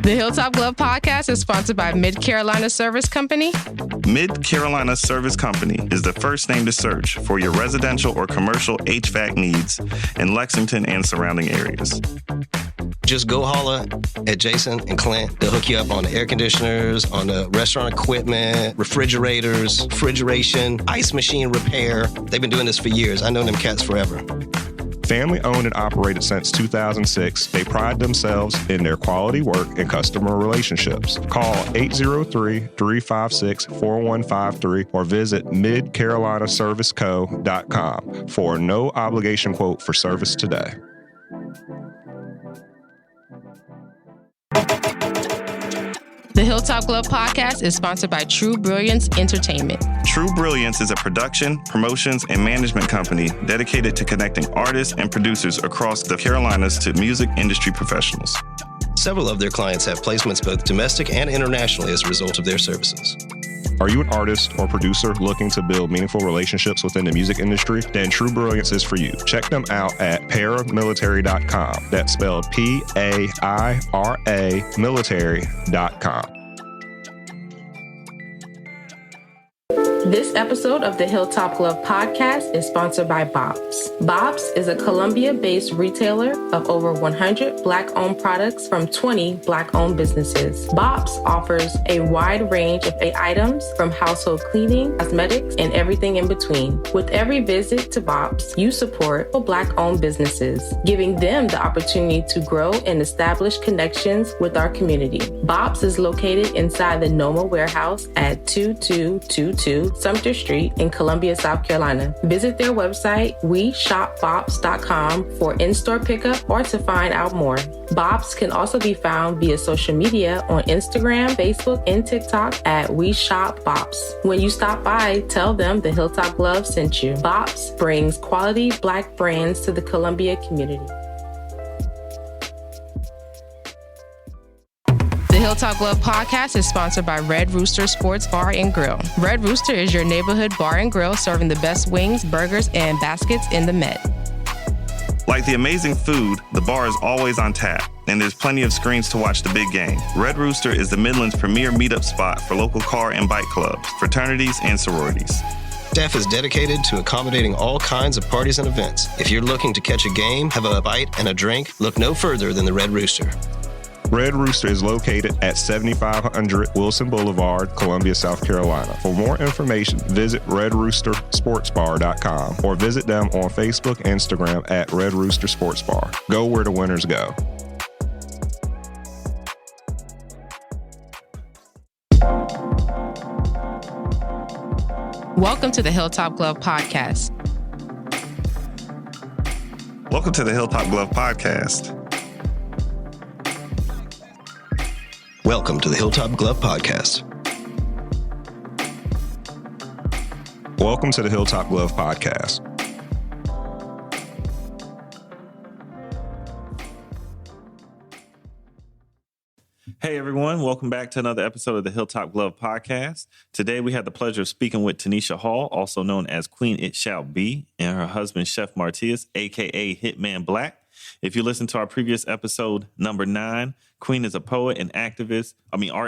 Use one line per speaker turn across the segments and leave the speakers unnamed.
The Hilltop Glove Podcast is sponsored by Mid-Carolina Service Company.
Mid-Carolina Service Company is the first name to search for your residential or commercial HVAC needs in Lexington and surrounding areas.
Just go holler at Jason and Clint. They'll hook you up on the air conditioners, on the restaurant equipment, refrigerators, refrigeration, ice machine repair. They've been doing this for years. I know them cats forever.
Family owned and operated since 2006, they pride themselves in their quality work and customer relationships. Call 803-356-4153 or visit midcarolinaserviceco.com for a no obligation quote for service today.
The Hilltop Glove Podcast is sponsored by True Brilliance Entertainment.
True Brilliance is a production, promotions, and management company dedicated to connecting artists and producers across the Carolinas to music industry professionals.
Several of their clients have placements both domestic and internationally as a result of their services.
Are you an artist or producer looking to build meaningful relationships within the music industry? Then True Brilliance is for you. Check them out at paramilitary.com. That's spelled P-A-I-R-A military.com.
This episode of the Hilltop Glove Podcast is sponsored by Bob's. Bob's is a Columbia-based retailer of over 100 Black-owned products from 20 Black-owned businesses. Bob's offers a wide range of items from household cleaning, cosmetics, and everything in between. With every visit to Bob's, you support Black-owned businesses, giving them the opportunity to grow and establish connections with our community. Bob's is located inside the Noma warehouse at 2222 Sumter Street in Columbia, South Carolina. Visit their website, weshopbobs.com for in-store pickup or to find out more. Bob's can also be found via social media on Instagram, Facebook, and TikTok at weshopbobs. When you stop by, tell them the Hilltop Glove sent you. Bob's brings quality Black brands to the Columbia community. The Hilltop Glove Podcast is sponsored by Red Rooster Sports Bar and Grill. Red Rooster is your neighborhood bar and grill serving the best wings, burgers, and baskets in the Met.
Like the amazing food, the bar is always on tap, and there's plenty of screens to watch the big game. Red Rooster is the Midland's premier meetup spot for local car and bike clubs, fraternities, and sororities.
Staff is dedicated to accommodating all kinds of parties and events. If you're looking to catch a game, have a bite, and a drink, look no further than the Red Rooster.
Red Rooster is located at 7500 Wilson Boulevard, Columbia, South Carolina. For more information, visit redroostersportsbar.com or visit them on Facebook and Instagram at Red Rooster Sports Bar. Go where the winners go.
Welcome to the Hilltop Glove Podcast.
Welcome to the Hilltop Glove Podcast.
Welcome to the Hilltop Glove Podcast.
Welcome to the Hilltop Glove Podcast.
Hey everyone, welcome back to another episode of the Hilltop Glove Podcast. Today we had the pleasure of speaking with Tanisha Hall, also known as Queen It Shall Be, and her husband, Chef Martias, aka Hittmann Black. If you listen to our previous episode, number 9, Queen is a poet and art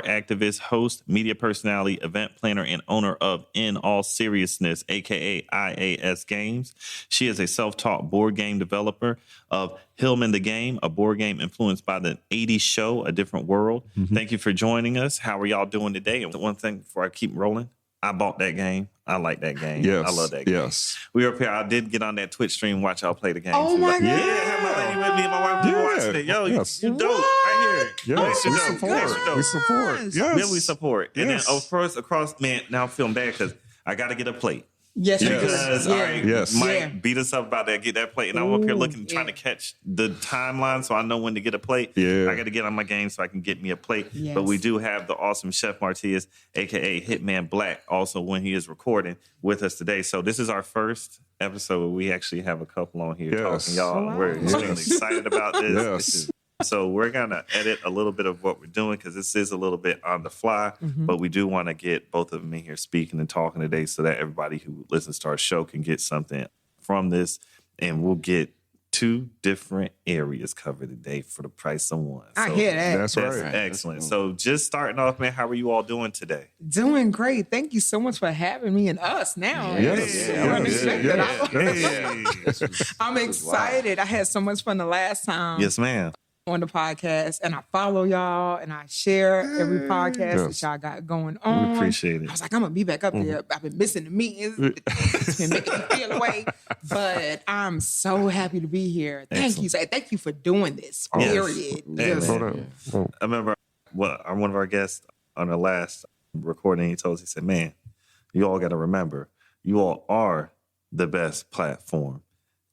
activist, host, media personality, event planner, and owner of In All Seriousness, aka IAS Games. She is a self-taught board game developer of Hittmann the Game, a board game influenced by the 80s show, A Different World. Mm-hmm. Thank you for joining us. How are y'all doing today? And one thing before I keep rolling, I bought that game. I like that game.
Yes.
I love that game.
Yes.
We were up here. I did get on that Twitch stream, watch y'all play the game.
Oh, my God.
Yeah, have my lady with me and my wife. We watching it. Yo,
yes.
you dope. Right here.
Yes, we support. We support. Yes.
Yeah, we support. And
yes.
then, of course, across, man, now I'm feeling bad because I got to get a plate.
Yes,
Because Mike beat us up about that, get that plate. And I'm up here trying to catch the timeline so I know when to get a plate.
Yeah.
I got to get on my game so I can get me a plate.
Yes.
But we do have the awesome Chef Martias, a.k.a. Hittmann Black, also when he is recording with us today. So this is our first episode where we actually have a couple on here talking. Y'all, we're extremely excited about this.
Yes.
So we're going to edit a little bit of what we're doing because this is a little bit on the fly, but we do want to get both of them in here speaking and talking today so that everybody who listens to our show can get something from this, and we'll get 2 different areas covered today for the price of one.
I hear that.
That's
That's
right.
excellent. So just starting off, man, how are you all doing today?
Doing great. Thank you so much for having me and us now.
Yes.
I'm excited. I had so much fun the last time
Yes, ma'am.
on the podcast, and I follow y'all and I share every podcast that y'all got going on.
We appreciate it.
I was like, I'm gonna be back up there. I've been missing the meetings. It's been making me feel away, but I'm so happy to be here. Thank you. Thank you for doing this.
Yes.
Period.
Hey,
Just-
man. I remember one of our guests on the last recording, he told us, he said, man, you all got to remember, you all are the best platform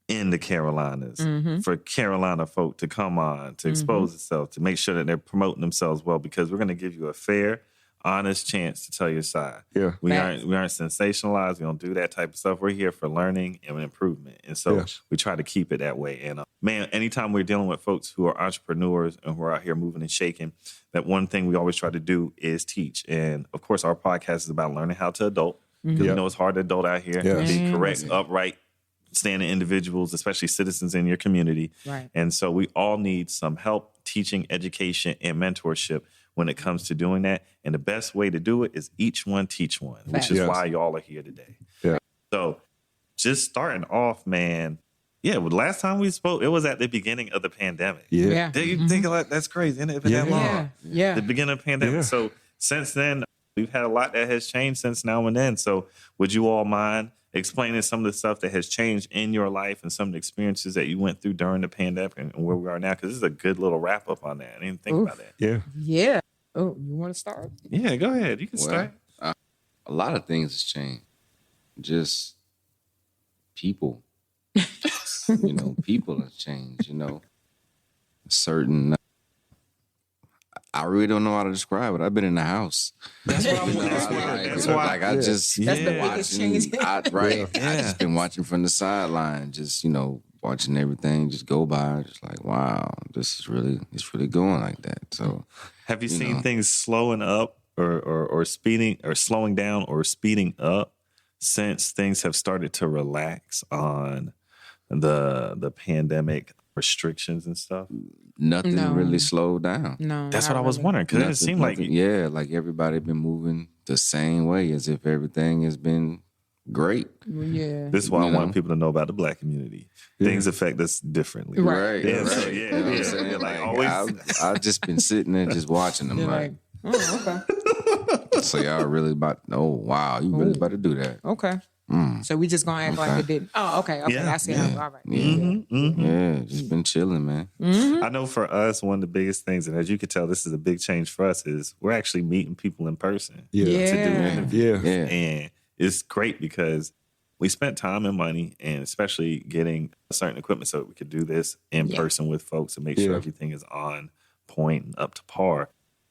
in the Carolinas for Carolina folk to come on, to expose itself, to make sure that they're promoting themselves well, because we're going to give you a fair, honest chance to tell your side.
Yeah.
We aren't sensationalized. We don't do that type of stuff. We're here for learning and improvement. And so we try to keep it that way. And man, anytime we're dealing with folks who are entrepreneurs and who are out here moving and shaking, that one thing we always try to do is teach. And of course, our podcast is about learning how to adult, because we know it's hard to adult out here.
Yeah.
Be correct, upright, standing individuals, especially citizens in your community.
Right.
And so we all need some help teaching, education, and mentorship when it comes to doing that. And the best way to do it is each one teach one, which is why y'all are here today.
Yeah.
So just starting off, man. Yeah, well, last time we spoke, it was at the beginning of the pandemic.
Yeah.
Do you think like that's crazy? Isn't it been that long?
Yeah.
The beginning of the pandemic.
Yeah.
So since then, we've had a lot that has changed since now and then. So would you all mind explaining some of the stuff that has changed in your life and some of the experiences that you went through during the pandemic and where we are now? Because this is a good little wrap up on that. I didn't think about that.
Yeah.
Yeah. Oh, you want to start?
Yeah, go ahead. You can start.
A lot of things has changed. Just people. People have changed, certain. I really don't know how to describe it. I've been in the house.
That's what
That's why. Like I just
That's the biggest change.
I just been watching from the sideline, just watching everything just go by. Just like, wow, it's really going like that. So,
have you seen things slowing up or speeding or slowing down or speeding up since things have started to relax on the pandemic restrictions and stuff?
Nothing really slowed down.
No.
That's what I was wondering, because it seemed like
like everybody been moving the same way as if everything has been great.
Yeah.
this is why I want people to know about the Black community. Things affect us differently.
Right.
Yeah,
right.
so,
You know what I'm saying?
like
Like,
always.
I've just been sitting there just watching them.
You're
Like,
like, oh, okay.
so y'all really about? Oh wow, you really about to do that?
Okay. So we just gonna act like it didn't. Oh, okay.
Yeah.
I see how. All right.
Yeah, just been chilling, man.
I know for us, one of the biggest things, and as you can tell, this is a big change for us, is we're actually meeting people in person
Yeah.
to do
Yeah.
interviews.
Yeah.
Yeah,
And it's great because we spent time and money, and especially getting certain equipment so that we could do this in person with folks and make sure
Yeah.
everything is on point and up to par.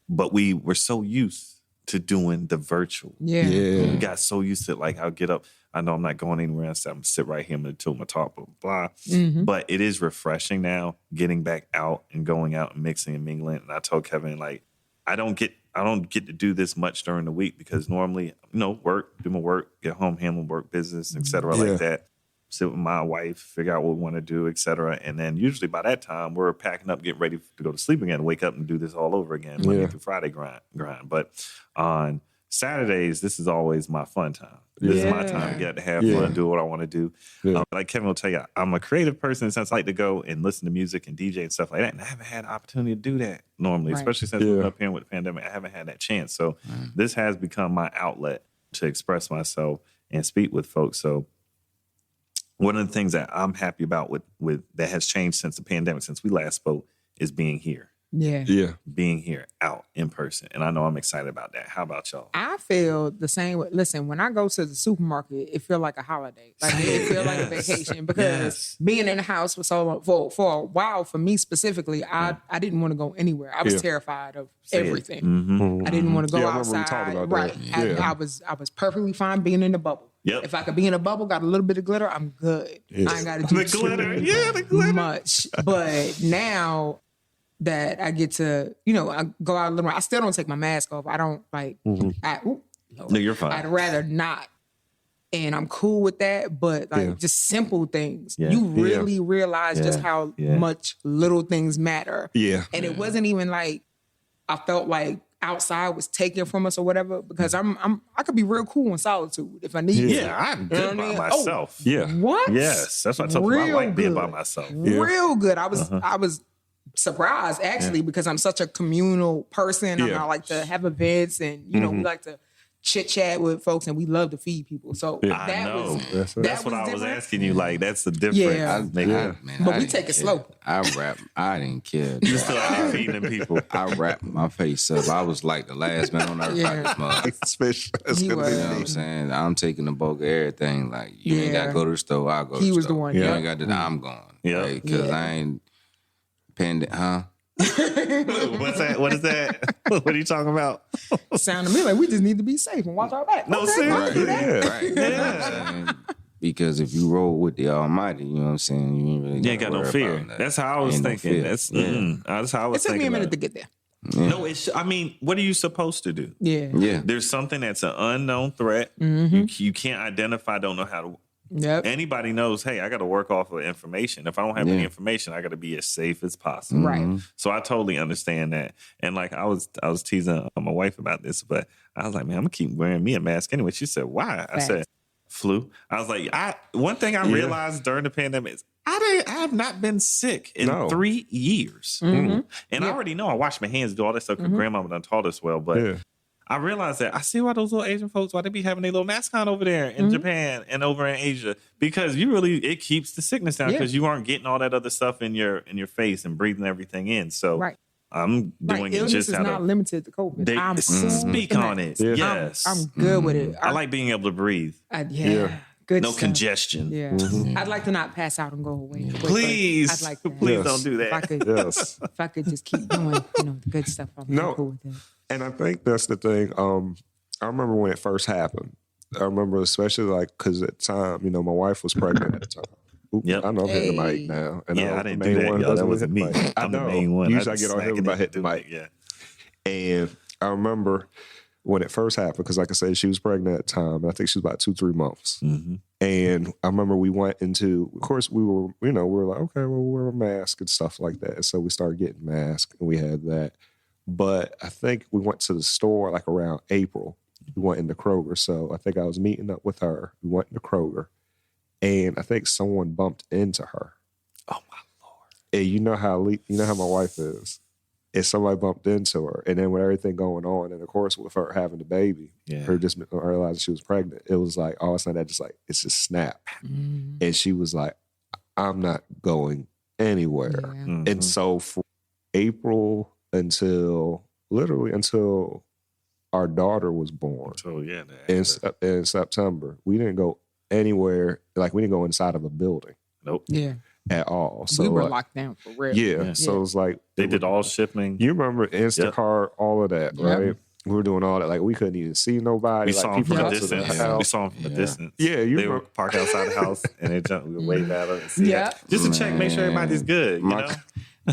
But we were so used to doing the virtual.
Yeah.
Yeah.
We got so used to it. Like, I'll get up. I know I'm not going anywhere else. I'm gonna sit right here until my talk, blah, blah, blah. But it is refreshing now getting back out and going out and mixing and mingling. And I told Kevin, like, I don't get to do this much during the week because normally, work, do my work, get home, handle work business, et cetera,
Yeah.
like that. Sit with my wife, figure out what we want to do, et cetera. And then usually by that time, we're packing up, getting ready to go to sleep again, wake up and do this all over again, Monday through Friday grind. But on Saturdays, this is always my fun time. This is my time to get to have fun, do what I want to do.
Yeah.
Like Kevin will tell you, I'm a creative person, since I like to go and listen to music and DJ and stuff like that. And I haven't had an opportunity to do that normally,
Right.
especially since we're up here with the pandemic. I haven't had that chance. So this has become my outlet to express myself and speak with folks. So one of the things that I'm happy about with that has changed since the pandemic, since we last spoke, is being here.
Yeah.
Yeah.
Being here out in person. And I know I'm excited about that. How about y'all?
I feel the same way. Listen, when I go to the supermarket, it feel like a holiday. Like it feel like a vacation because being in the house for so long, for a while, for me specifically, I didn't want to go anywhere. I was terrified of everything.
Mm-hmm.
I didn't want to go
Yeah, I remember we
outside.
talked about that.
Right.
Yeah.
I was perfectly fine being in the bubble.
Yep.
If I could be in a bubble, got a little bit of glitter, I'm good.
Yeah.
I ain't got to do
The glitter. Yeah, the glitter.
much. But now that I get to, I go out a little more. I still don't take my mask off. I don't like. Lord.
No, you're fine.
I'd rather not. And I'm cool with that, but like just simple things,
Yeah.
you really realize just how
Yeah.
much little things matter.
Yeah.
And it wasn't even like I felt like outside was taken from us or whatever, because I could be real cool in solitude if I need to.
Yeah, I'm good
You know what I
by
mean?
myself.
Yeah.
What?
Yes, that's what I told you. I
Real
like being by
good.
myself.
Real good. I was surprised actually because I'm such a communal person.
Yeah.
I like to have events and we like to chit chat with folks and we love to feed people. So
I know. That's
that
what I was
different.
asking you. Like, that's the difference.
Yeah.
Nigga.
But we take it slow.
I rap. I didn't care.
You still out there feeding them people.
I wrapped my face up. I was like the last man on earth.
Yeah.
This month.
Especially, it's
He
gonna
was.
be-
You know what I'm saying? I'm taking the bulk of everything. Like, you ain't got to go to the store. I'll go to the store.
He was the one,
You
yeah.
ain't got to, I'm going.
Yeah.
Because I ain't pendant, huh?
What's that? What is that? What are you talking about?
Sound to me like we just need to be safe and watch our back.
No,
Okay,
seriously.
fine.
Yeah.
Right. You know what I'm saying? Because if you roll with the Almighty, you know what I'm saying? You ain't really
You ain't got no
worry
fear.
about that.
That's how I was
Ain't no
thinking.
fear.
That's
Yeah.
that's how I was
It took
thinking.
me a minute
about
to
it.
get there.
No, it's. I mean, what are you supposed to do?
Yeah.
Yeah.
There's something that's an unknown threat.
Mm-hmm.
You can't identify. Don't know how to.
Yep.
Anybody knows. Hey, I got to work off of information. If I don't have any information, I got to be as safe as possible.
Right.
So I totally understand that. And like I was teasing my wife about this, but I was like, man, I'm gonna keep wearing me a mask anyway. She said, why? I said, flu. I was like, one thing I realized during the pandemic is I have not been sick in 3 years.
Mm-hmm.
And I already know I wash my hands, do all that stuff because grandmama done taught us well. But
Yeah.
I realized that I see why those little Asian folks, why they be having their little mask on over there in Japan and over in Asia, because it keeps the sickness down because you aren't getting all that other stuff in your face and breathing everything in. So
Right.
I'm doing it
Illness
just
is
how
not
to
limited to COVID. I'm
speak
cool
on
with
it.
Yeah.
that.
Yes.
I'm good with it.
I like being able to breathe.
Good
No
stuff.
congestion.
Yeah. I'd like to not pass out and go away. But
Please.
I'd like that.
Please
Yes.
don't do
If I
that.
could,
Yes.
if I could just keep doing, the good stuff, I'm
No.
cool with that.
And I think that's the thing. I remember when it first happened. I remember especially like because at the time, my wife was pregnant at the time. Oops,
Yep.
I know I'm hitting the
Hey.
mic now. And
Yeah,
know
I didn't
the
do
main
that,
one
y'all. That
doesn't
wasn't
hit
me.
the mic. I
I'm the
know.
main one.
Usually
I
I get on here
smacking
about
it,
hitting the mic.
Yeah.
And I remember when it first happened, because like I said, she was pregnant at the time. And I think she was about 2-3 months.
Mm-hmm.
And I remember we went into, of course, we were like, okay, well, we'll wear a mask and stuff like that. So we started getting masks and we had that. But I think we went to the store like around April. We went into Kroger. So I think I was meeting up with her. We went into Kroger. And I think someone bumped into her.
Oh, my Lord.
And you know how my wife is. If somebody bumped into her, and then with everything going on, and of course with her having the baby, her just realizing she was pregnant, it was like all of a sudden that just like it's just snap, and she was like, "I'm not going anywhere."
Yeah.
Mm-hmm.
And so for April until our daughter was born
So, yeah.
in September, we didn't go anywhere. Like we didn't go inside of a building
Nope.
Yeah.
at all. So
We were
like,
locked down for real.
yeah. So it was like
They did all shipping.
you remember Instacart, all of that, right? We were doing all that. Like we couldn't even see nobody.
We
like,
saw them from
people
a
got to the
distance.
house.
We saw them from a distance.
Yeah, you
They were
remember.
parked outside the house and they jumped. We would wave at her and see
Yeah.
her. Just to check, make sure everybody's good. You know?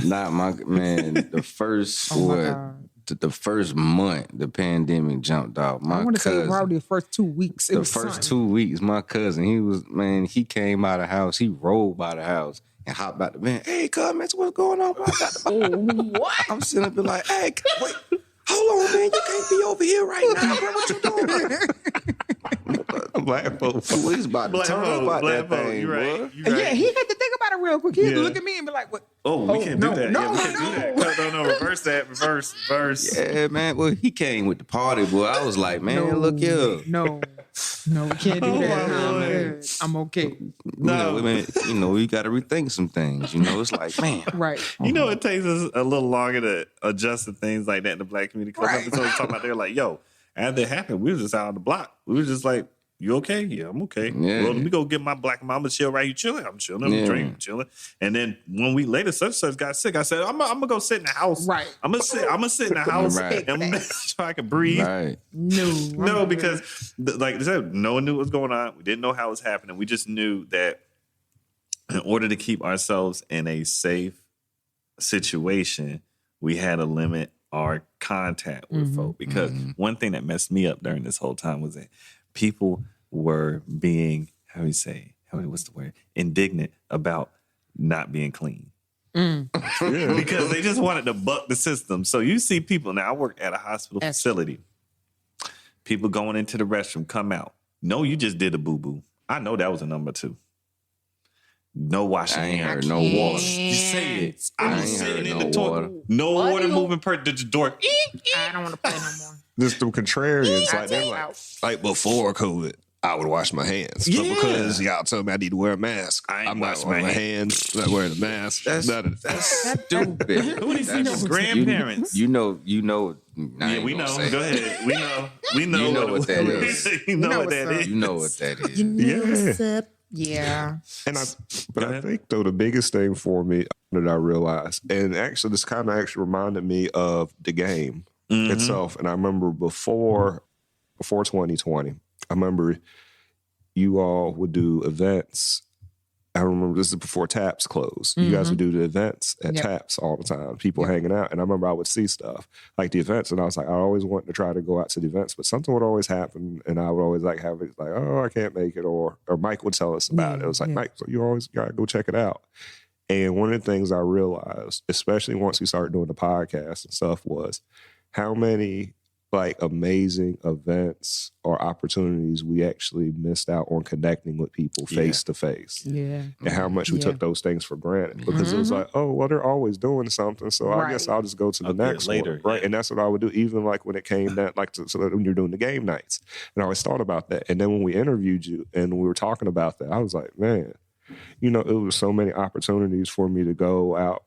Not my man. The first
Oh my God.
the first month the pandemic jumped out. My
I want to say
cousin,
probably the first 2 weeks. It
the
was
first
sunny.
2 weeks, my cousin, he came out of the house. He rolled by the house and hopped out the van. Hey, cuz, man, what's going on? Bro? I got the
What?
I'm sitting up and like, hey, wait, hold on, man, you can't be over here right now, bro. What you doing?
Black folks.
He's about to turn up out that thing,
you
boy.
right. You right.
Yeah, he had to think about it real quick. He had to
Yeah.
look at me and be like, "What?
Oh, we can't do that.
no,
Yeah, we can't do that. No, reverse that. Reverse.
Yeah, man. Well, he came with the party, boy. I was like, man, look here.
No, we can't do that.
my
I'm
Lord.
good. I'm okay.
No, man, you got to rethink some things. It's like, man,
Right.
You know, it takes us a little longer to adjust to things like that in the black community. Because
Right.
episodes talking about, they're like, yo, after it happened, we was just out on the block. We was just like, you okay? Yeah, I'm okay.
Yeah.
Well, let me go get my black mama chill right. You chilling? I'm chilling. I'm
Yeah.
drinking, chilling. And then 1 week later, such got sick. I said, I'm gonna go sit in the house.
Right.
I'm gonna sit in the house
Right.
and make sure I can breathe.
right.
No, because like I said, no one knew what was going on. We didn't know how it was happening. We just knew that in order to keep ourselves in a safe situation, we had to limit our contact with folk. Because one thing that messed me up during this whole time was that people were being, what's the word? Indignant about not being clean. Because they just wanted to buck the system. So you see people, now I work at a hospital facility. People going into the restroom, come out. No, you just did a boo-boo. I know that was a number 2. No washing hands.
No water.
You say it.
I
I'm
ain't
sitting
heard
in
no
the toilet.
water.
No water moving per the door.
I don't want to play no more.
Just the contrarians, like they're
out.
like before COVID, I would wash my hands.
Yeah.
But because y'all told me I need to wear a mask, I'm not washing my hands, not wearing a mask.
That's stupid.
Who these people's grandparents?
You know.
Yeah, we know. Go ahead. We know.
You know what that is.
You know what that is.
You know what that is.
Yeah.
Yeah.
And I think though the biggest thing for me that I realized, and actually this kind of actually reminded me of the game itself. And I remember before 2020, I remember you all would do events. I remember this is before Taps closed. You guys would do the events at Taps all the time, people hanging out. And I remember I would see stuff like the events. And I was like, I always wanted to try to go out to the events, but something would always happen. And I would always like have it like, oh, I can't make it. Or Mike would tell us about it. It was like, Mike, so you always got to go check it out. And one of the things I realized, especially once we started doing the podcast and stuff, was how many like amazing events or opportunities we actually missed out on connecting with people face to face.
Yeah.
And how much we took those things for granted because it was like, oh, well, they're always doing something. So I guess I'll just go to the next
later.
one. Right.
Yeah.
And that's what I would do, even like when it came down, like so when you're doing the game nights. And I always thought about that. And then when we interviewed you and we were talking about that, I was like, man, you know, it was so many opportunities for me to go out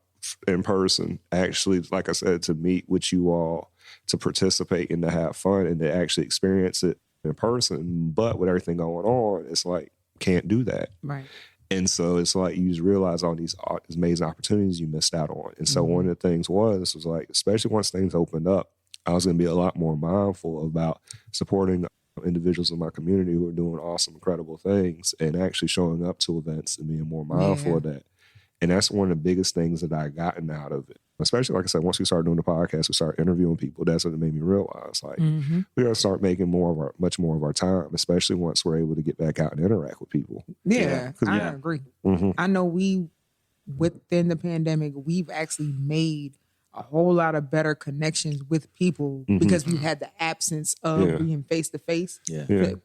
in person, actually, like I said, to meet with you all, to participate and to have fun and to actually experience it in person. But with everything going on, it's like, can't do that.
Right.
And so it's like you just realize all these amazing opportunities you missed out on. And so one of the things was like, especially once things opened up, I was going to be a lot more mindful about supporting individuals in my community who are doing awesome, incredible things and actually showing up to events and being more mindful of that. And that's one of the biggest things that I gotten out of it. Especially, like I said, once we started doing the podcast, we started interviewing people. That's what it made me realize. Like, we got to start making much more of our time, especially once we're able to get back out and interact with people.
Yeah, I agree. I know within the pandemic, we've actually made a whole lot of better connections with people because we had the absence of being face to face.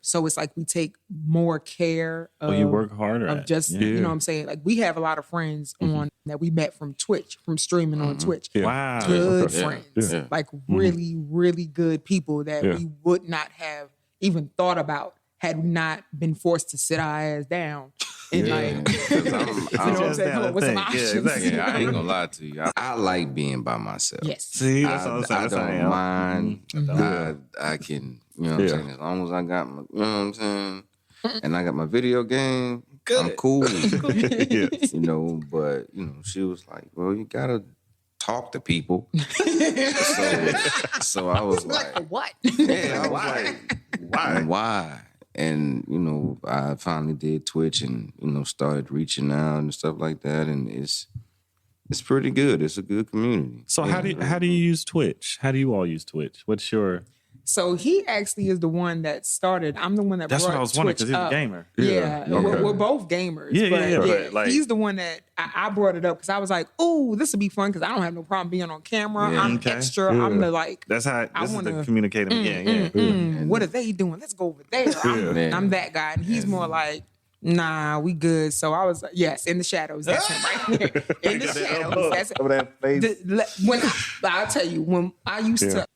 So it's like we take more care of,
you work harder
of just, you know what I'm saying? Like we have a lot of friends on that we met from Twitch, from streaming on Twitch.
Wow.
Good friends. Like really, really good people that we would not have even thought about had we not been forced to sit our ass down. And like, you know what I'm saying? Come up with some options.
Yeah, I ain't gonna lie to you. I like being by myself.
Yes.
See, that's what I'm saying.
I don't mind. I can, you know what I'm saying? As long as I got my, you know what I'm saying? And I got my video game, I'm cool. You know, but, you know, she was like, well, you gotta talk to people. so I was like,
what?
Yeah, I was like, why? And, you know, I finally did Twitch and, you know, started reaching out and stuff like that. And it's pretty good. It's a good community.
So how do you use Twitch? How do you all use Twitch? What's your...
So he actually is the one that started. I'm the one that
That's
brought
what I was wondering because
Twitch
he's a
up.
gamer.
Yeah. We're both gamers.
But like,
he's the one that I brought it up because I was like, oh, this would be fun because I don't have no problem being on camera.
Yeah.
I'm extra. I'm the like.
That's how this is the communicating.
What are they doing? Let's go over there. I'm that guy. And he's more like, nah, we good. So I was like, yes, in the shadows. That's him right there. In the shadows. That's I'll tell you, when I used to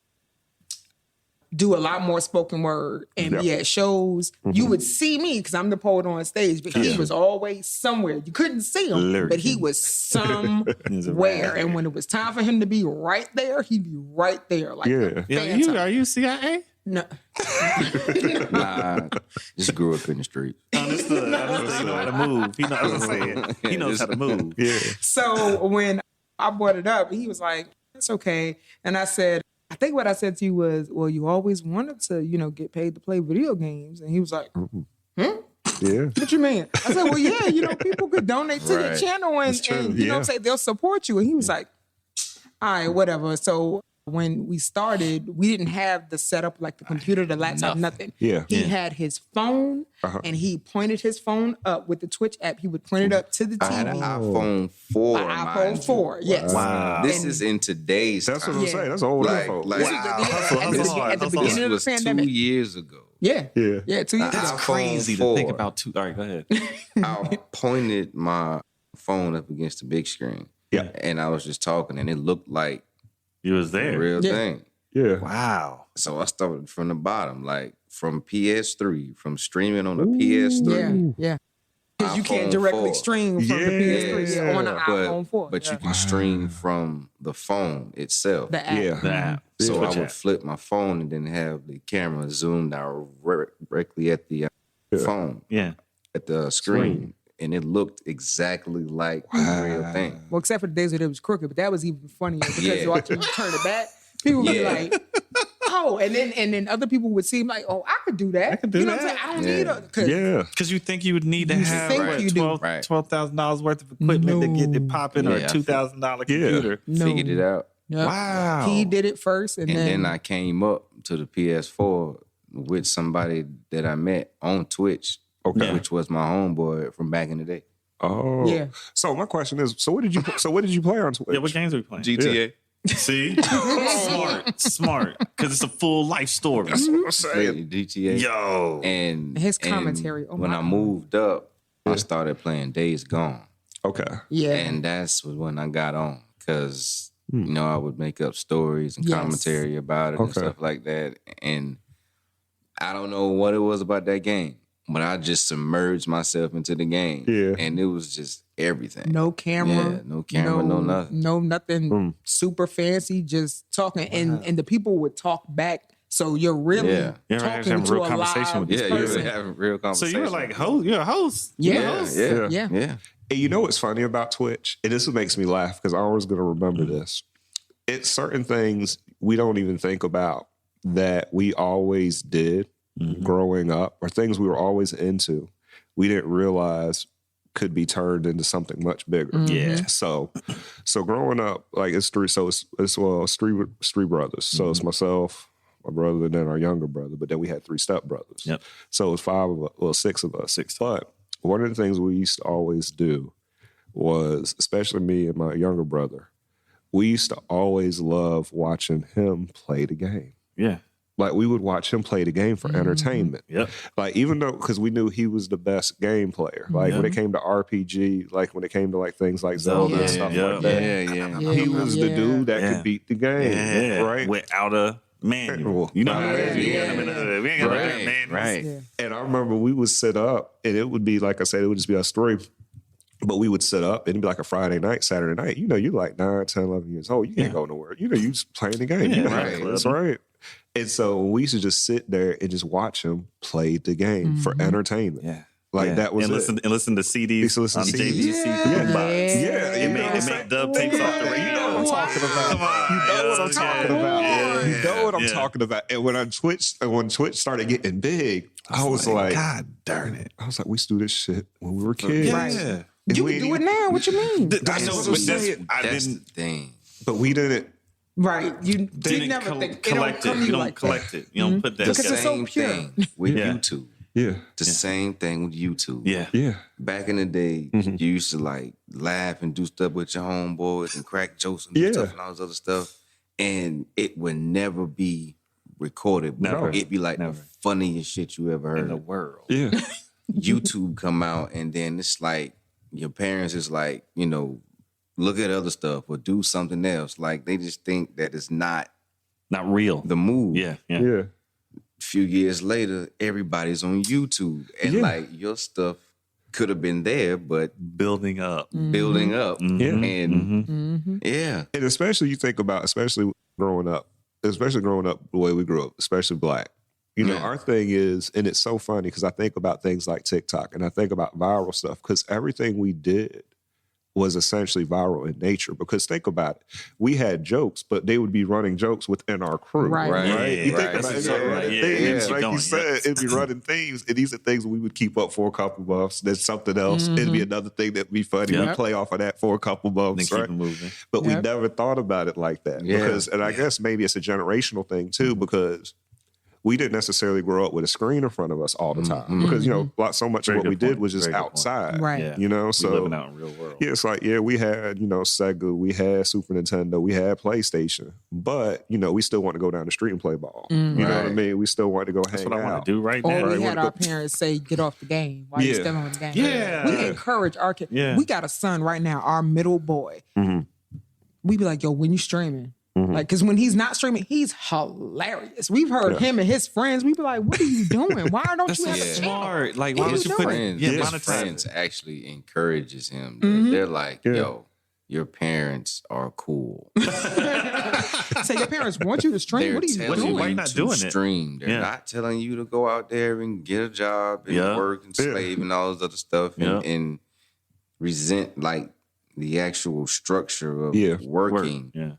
do a lot more spoken word and be at shows, you would see me because I'm the poet on stage, but he was always somewhere. You couldn't see him, but he was somewhere. And when it was time for him to be right there, he'd be right there. Like
are you CIA?
No.
Nah, just grew up in the street.
Understood. He know how to move. He knows how to move. Yeah.
So when I brought it up, he was like, it's okay. And I said, I think what I said to you was, well, you always wanted to, you know, get paid to play video games. And he was like,
Yeah.
What you mean? I said, well, yeah, you know, people could donate to your channel and you know what I'm saying, they'll support you. And he was like, all right, whatever. So When we started, we didn't have the setup like the computer, the laptop, nothing.
Yeah.
He had his phone and he pointed his phone up with the Twitch app. He would point it up to the TV.
I had an iPhone 4.
An iPhone 4, yes.
Wow.
This is in today's
That's
time.
what I'm saying. That's old info.
At the beginning of the
This was
pandemic.
2 years ago.
Yeah.
Yeah.
Yeah, 2 years
That's
ago.
Crazy to
4.
think about. All right, go ahead.
I pointed my phone up against the big screen.
Yeah.
And I was just talking, and it looked like
You was
the
there.
real thing.
Yeah.
Wow.
So I started from the bottom, like from PS3, from streaming on a PS3.
Yeah. Because you can't
iPhone
directly
4.
stream from the PS3 on an iPhone 4.
But you can stream from the phone itself.
The app.
Yeah.
The app.
So
Switch
I would
app.
flip my phone and then have the camera zoomed directly at the phone,
Yeah.
at the screen. And it looked exactly like the real thing.
Well, except for the days that it was crooked, but that was even funnier because
Yeah.
watching you turn it back, people would be like, oh, and then other people would seem like, oh, I could do that.
could do
you know
that.
what I'm saying? I don't
Yeah.
need a cause
Yeah.
Because you think you would need to
You
have
think
what,
you do.
$12,000 worth of equipment to get it popping, or a
Yeah, I
$2,000 computer.
no.
Figured it out.
Yeah.
Wow.
He did it first, and
And
then
then I came up to the PS4 with somebody that I met on Twitch,
Okay.
which was my homeboy from back in the day.
Oh.
Yeah.
So my question is, so what did you play on Twitch?
Yeah, what games are we playing?
GTA.
See? Smart. Because it's a full life story.
That's what I'm saying.
GTA.
Yo.
And
His
and
commentary, oh
when
my
I
God.
moved up, I started playing Days Gone.
Okay.
yeah,
And that's when I got on. Because, I would make up stories and
Yes.
commentary about it and
Okay.
stuff like that. And I don't know what it was about that game, but I just submerged myself into the game.
Yeah.
And it was just everything.
no camera,
Yeah, no camera, no nothing.
no nothing super fancy, just talking, and the people would talk back. So you're really
Yeah.
You're
talking
having
to
real
a
conversation
live
with
Yeah,
this
you
person.
were having real
So
conversation.
you were like, you're a host.
Yeah.
You're a host.
Yeah.
Yeah.
Yeah.
And you know what's funny about Twitch? And this makes me laugh because I'm always going to remember this. It's certain things we don't even think about that we always did growing up, or things we were always into. We didn't realize could be turned into something much bigger.
Yeah.
So growing up, like it's three brothers. So it's myself, my brother, and then our younger brother. But then we had 3 stepbrothers.
Yep.
So it was 5 of us, well, 6 of us. But one of the things we used to always do was, especially me and my younger brother, we used to always love watching him play the game.
Yeah.
Like we would watch him play the game for entertainment.
Yep.
Like even though, because we knew he was the best game player. Like when it came to RPG, like when it came to like things like Zelda and stuff like that,
Yeah.
he was the dude that
Yeah.
could beat the game,
Yeah.
right?
Without a manual. You know how it is. We ain't got
Right.
manuals.
Right.
Yeah.
And I remember we would sit up, and it would be like I said, it would just be a story. But we would sit up, and it'd be like a Friday night, Saturday night. You know, you're like 9, 10, 11 years old. You can't go nowhere. You know, you just playing the game.
Yeah,
you know how
right.
it is, right? And so we used to just sit there and just watch him play the game for entertainment.
Yeah.
Like
Yeah.
that was
and
it.
listen to CDs.
Used to listen
on
to
JVC.
CDs.
boombox.
You know what I'm
It
saying?
made dub tapes off the radio.
You know what I'm talking about.
Come on.
You know what I'm talking about.
Yeah.
You know what I'm
Yeah.
talking about. And when Twitch started getting big, I was like,
God darn it.
I was like, we used to do this shit when we were kids.
Yeah.
And
You
we
can do
ain't
it now. What you mean?
I know,
what
but
I'm
that's,
saying.
I
That's
didn't.
the thing.
But we didn't.
Right. You
Didn't
never think it don't
collect
come
it.
to
You
you
don't
like
collect
that.
it. You don't put that
The
Because it's so
same
pure.
thing with
Yeah.
YouTube.
Yeah.
The same thing with YouTube.
Yeah.
Yeah.
Back in the day, you used to like laugh and do stuff with your homeboys and crack jokes and do
Yeah.
stuff and all this other stuff. And it would never be recorded. But
Never.
it'd be like
Never.
the funniest shit you ever
In the
heard.
world.
Yeah.
YouTube come out and then it's like your parents is like, look at other stuff or do something else. Like they just think that it's not
Not real.
the move.
Yeah. Yeah.
Yeah.
A few years later, everybody's on YouTube. And
Yeah.
like your stuff could have been there, but
Building up.
building up.
Yeah.
And yeah.
And especially you think about, especially growing up the way we grew up, especially Black. You know,
Yeah.
our thing is, and it's so funny because I think about things like TikTok and I think about viral stuff because everything we did was essentially viral in nature. Because think about it, we had jokes, but they would be running jokes within our crew.
Right.
You think about it, like you said, it'd be running themes, and these are things we would keep up for a couple months. There's something else. It'd be another thing that'd be funny. We play off of that for a couple months,
then keep it moving.
But we never thought about it like that. Because, and I guess maybe it's a generational thing too, because we didn't necessarily grow up with a screen in front of us all the time because, so much of what we did was just outside,
right?
So
living out in real world.
Yeah, it's like, we had, Sega, we had Super Nintendo, we had PlayStation, but, we still want to go down the street and play ball. You know what I mean? We still want to go hang out.
That's what I want to do right
now.
Or
we had our parents say, get off the game while you're still on the game.
Yeah.
We encourage our kids. Yeah. We got a son right now, our middle boy. We be like, yo, when you streaming? Like, because when he's not streaming, he's hilarious. We've heard him and his friends. We be like, "What are you doing? Why don't you have a
smart? Like, why don't you put
friends? His friends actually encourages him. They're like, "Yo, your parents are cool."
So your parents want you to stream. What are you doing?
Why are you not doing it?
Stream. They're not telling you to go out there and get a job and work and slave and all this other stuff and resent like the actual structure of working.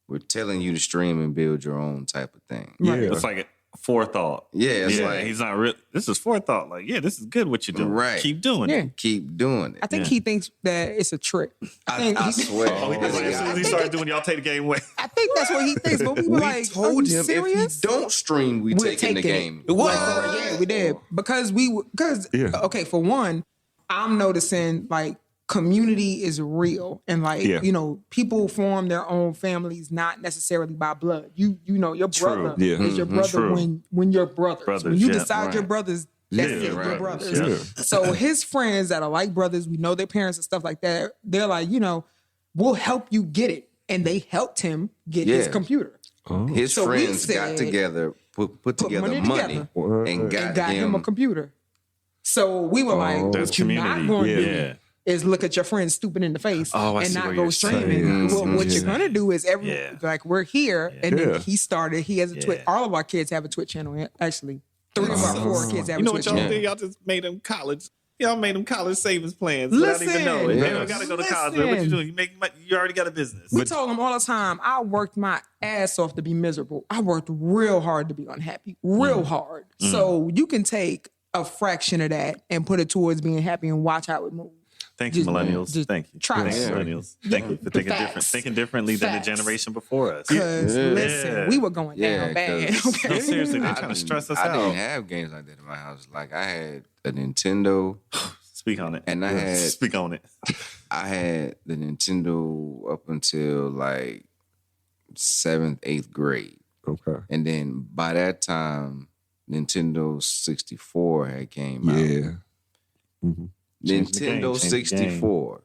We're telling you to stream and build your own type of thing.
It's like a forethought.
It's like
he's not real. This is forethought. Like, this is good what you're doing.
Right.
Keep doing it.
Keep doing it.
I think he thinks that it's a trick.
I swear.
As soon as he started doing, y'all take the game away.
I think that's what he thinks. But we were like,
told him
serious?
if he don't stream, we're taking the game.
Yeah, we did because okay, for one, I'm noticing like community is real and like people form their own families not necessarily by blood. You know your brother is your brother when you're brothers. When you decide your brothers, that's it, your brothers. So his friends that are like brothers, we know their parents and stuff like that, they're like, we'll help you get it. And they helped him get his computer.
His friends got together, put together money and got him
a computer. So we were like, what you're not going to do is look at your friends stupid in the face and not go streaming. What you're gonna do is like we're here, and then he has a Twitch. All of our kids have a Twitch channel. Actually, 3 of our 4 kids have a Twitch channel.
You know what y'all did? Y'all just made them college. Y'all made them college savings plans without even knowing. They don't gotta go to college. What you doing? You already got a business.
We told them all the time, I worked my ass off to be miserable. I worked real hard to be unhappy. Real hard. So you can take a fraction of that and put it towards being happy and watch how it moves.
Thank you, millennials. Thank you.
Thank you,
millennials. Thank you for thinking differently than the generation before us.
Because listen, we were going down bad. Okay?
No, seriously, they're trying to stress us out.
I didn't have games like that in my house. Like I had a Nintendo.
Speak on it.
And I had
speak on it.
I had the Nintendo up until like 7th, 8th grade.
Okay.
And then by that time, Nintendo 64 had came out.
Yeah. Mm-hmm.
Nintendo 64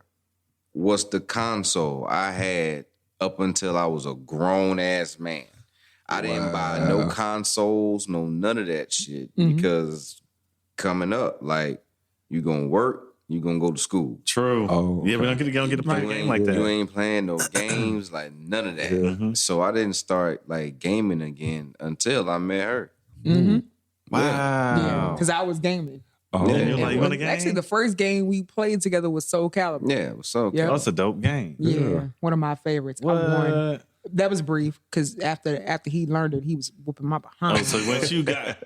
was the console I had up until I was a grown-ass man. I didn't buy no consoles, none of that shit, because coming up, like, you gonna work, you gonna go to school.
True. Oh, yeah, we don't get to play a game like that.
You ain't playing no games, like, none of that. So I didn't start, like, gaming again until I met her.
Wow.
Because I was gaming.
Oh, you want a game?
Actually, the first game we played together was Soul Calibur.
Yeah, it was Soul Calibur.
Yep.
That's a dope game.
Yeah, one of my favorites.
What?
I won. That was brief because after he learned it, he was whooping my behind.
Oh, so once you got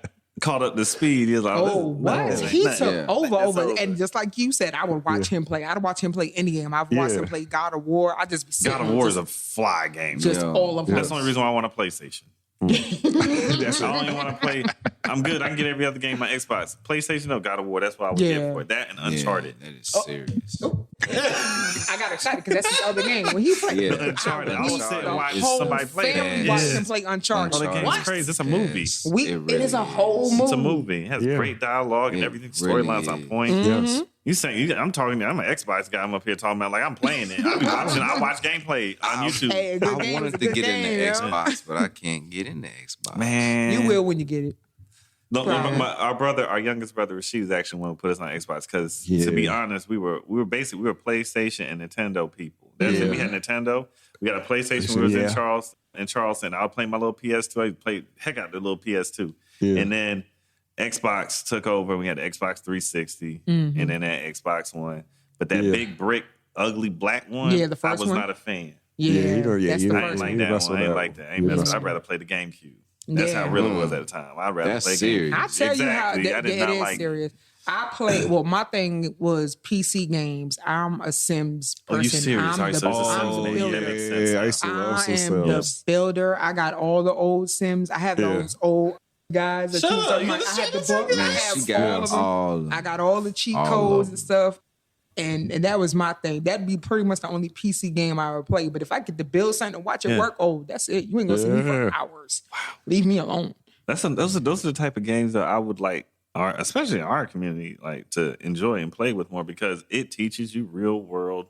caught up to speed, he was like,
what? He took over. And just like you said, I would watch him play. I'd watch him play any game. I've watched him play God of War. I just be
God of War is a fly game.
Just all of them.
That's the only reason why I want a PlayStation. I don't even want to play. I'm good. I can get every other game on my Xbox. PlayStation, no, God of War. That's what I would get for it. That and Uncharted.
That is serious.
I got excited because that's his other game. When he played
Uncharted, I will sit and watch somebody play that.
Watch him play Uncharted.
Oh, the game's crazy. It's a movie.
It is a whole movie.
It's a movie. It has great dialogue and everything. Storylines on point.
Yes.
You saying I'm an Xbox guy. I'm up here talking about like I'm playing it. I watch gameplay on YouTube.
Hey,
I wanted to get in the Xbox, but I can't get in the Xbox.
Man,
you will when you get it.
Our youngest brother, she was actually one who put us on Xbox because, to be honest, we were PlayStation and Nintendo people. That's it. We had Nintendo. We got a PlayStation. We was in Charleston. I was playing my little PS2. I played heck out the little PS2, and then Xbox took over. We had the Xbox 360, and then that Xbox One. But that big brick ugly black one.
Yeah, the first
I was
one.
not a fan.
Yeah,
that's
the
the
I ain't
first
like
one.
that one. I ain't like that. I ain't messing with. I'd rather play the GameCube. That's how it really was at the time. I'd rather
That's
play
serious.
GameCube.
I tell you how
Exactly. I did not
it is
like
serious. I played. Well, my thing was PC games. I'm a Sims person.
Oh, you serious?
I'm the builder.
That makes sense.
Yeah, I used to love
I
some
am the
Sims.
builder. I got all the old Sims. I have those old guys that you was talking about. I have the book. I
Man,
have
she got
all of them.
all of them.
I got all the cheat
All
codes
of
and
them.
stuff. And that was my thing. That'd be pretty much the only PC game I would play. But if I get to build something and watch it work, that's it. You ain't gonna see me for hours. Wow. Leave me alone.
Those are the type of games that I would like, especially in our community, like to enjoy and play with more because it teaches you real world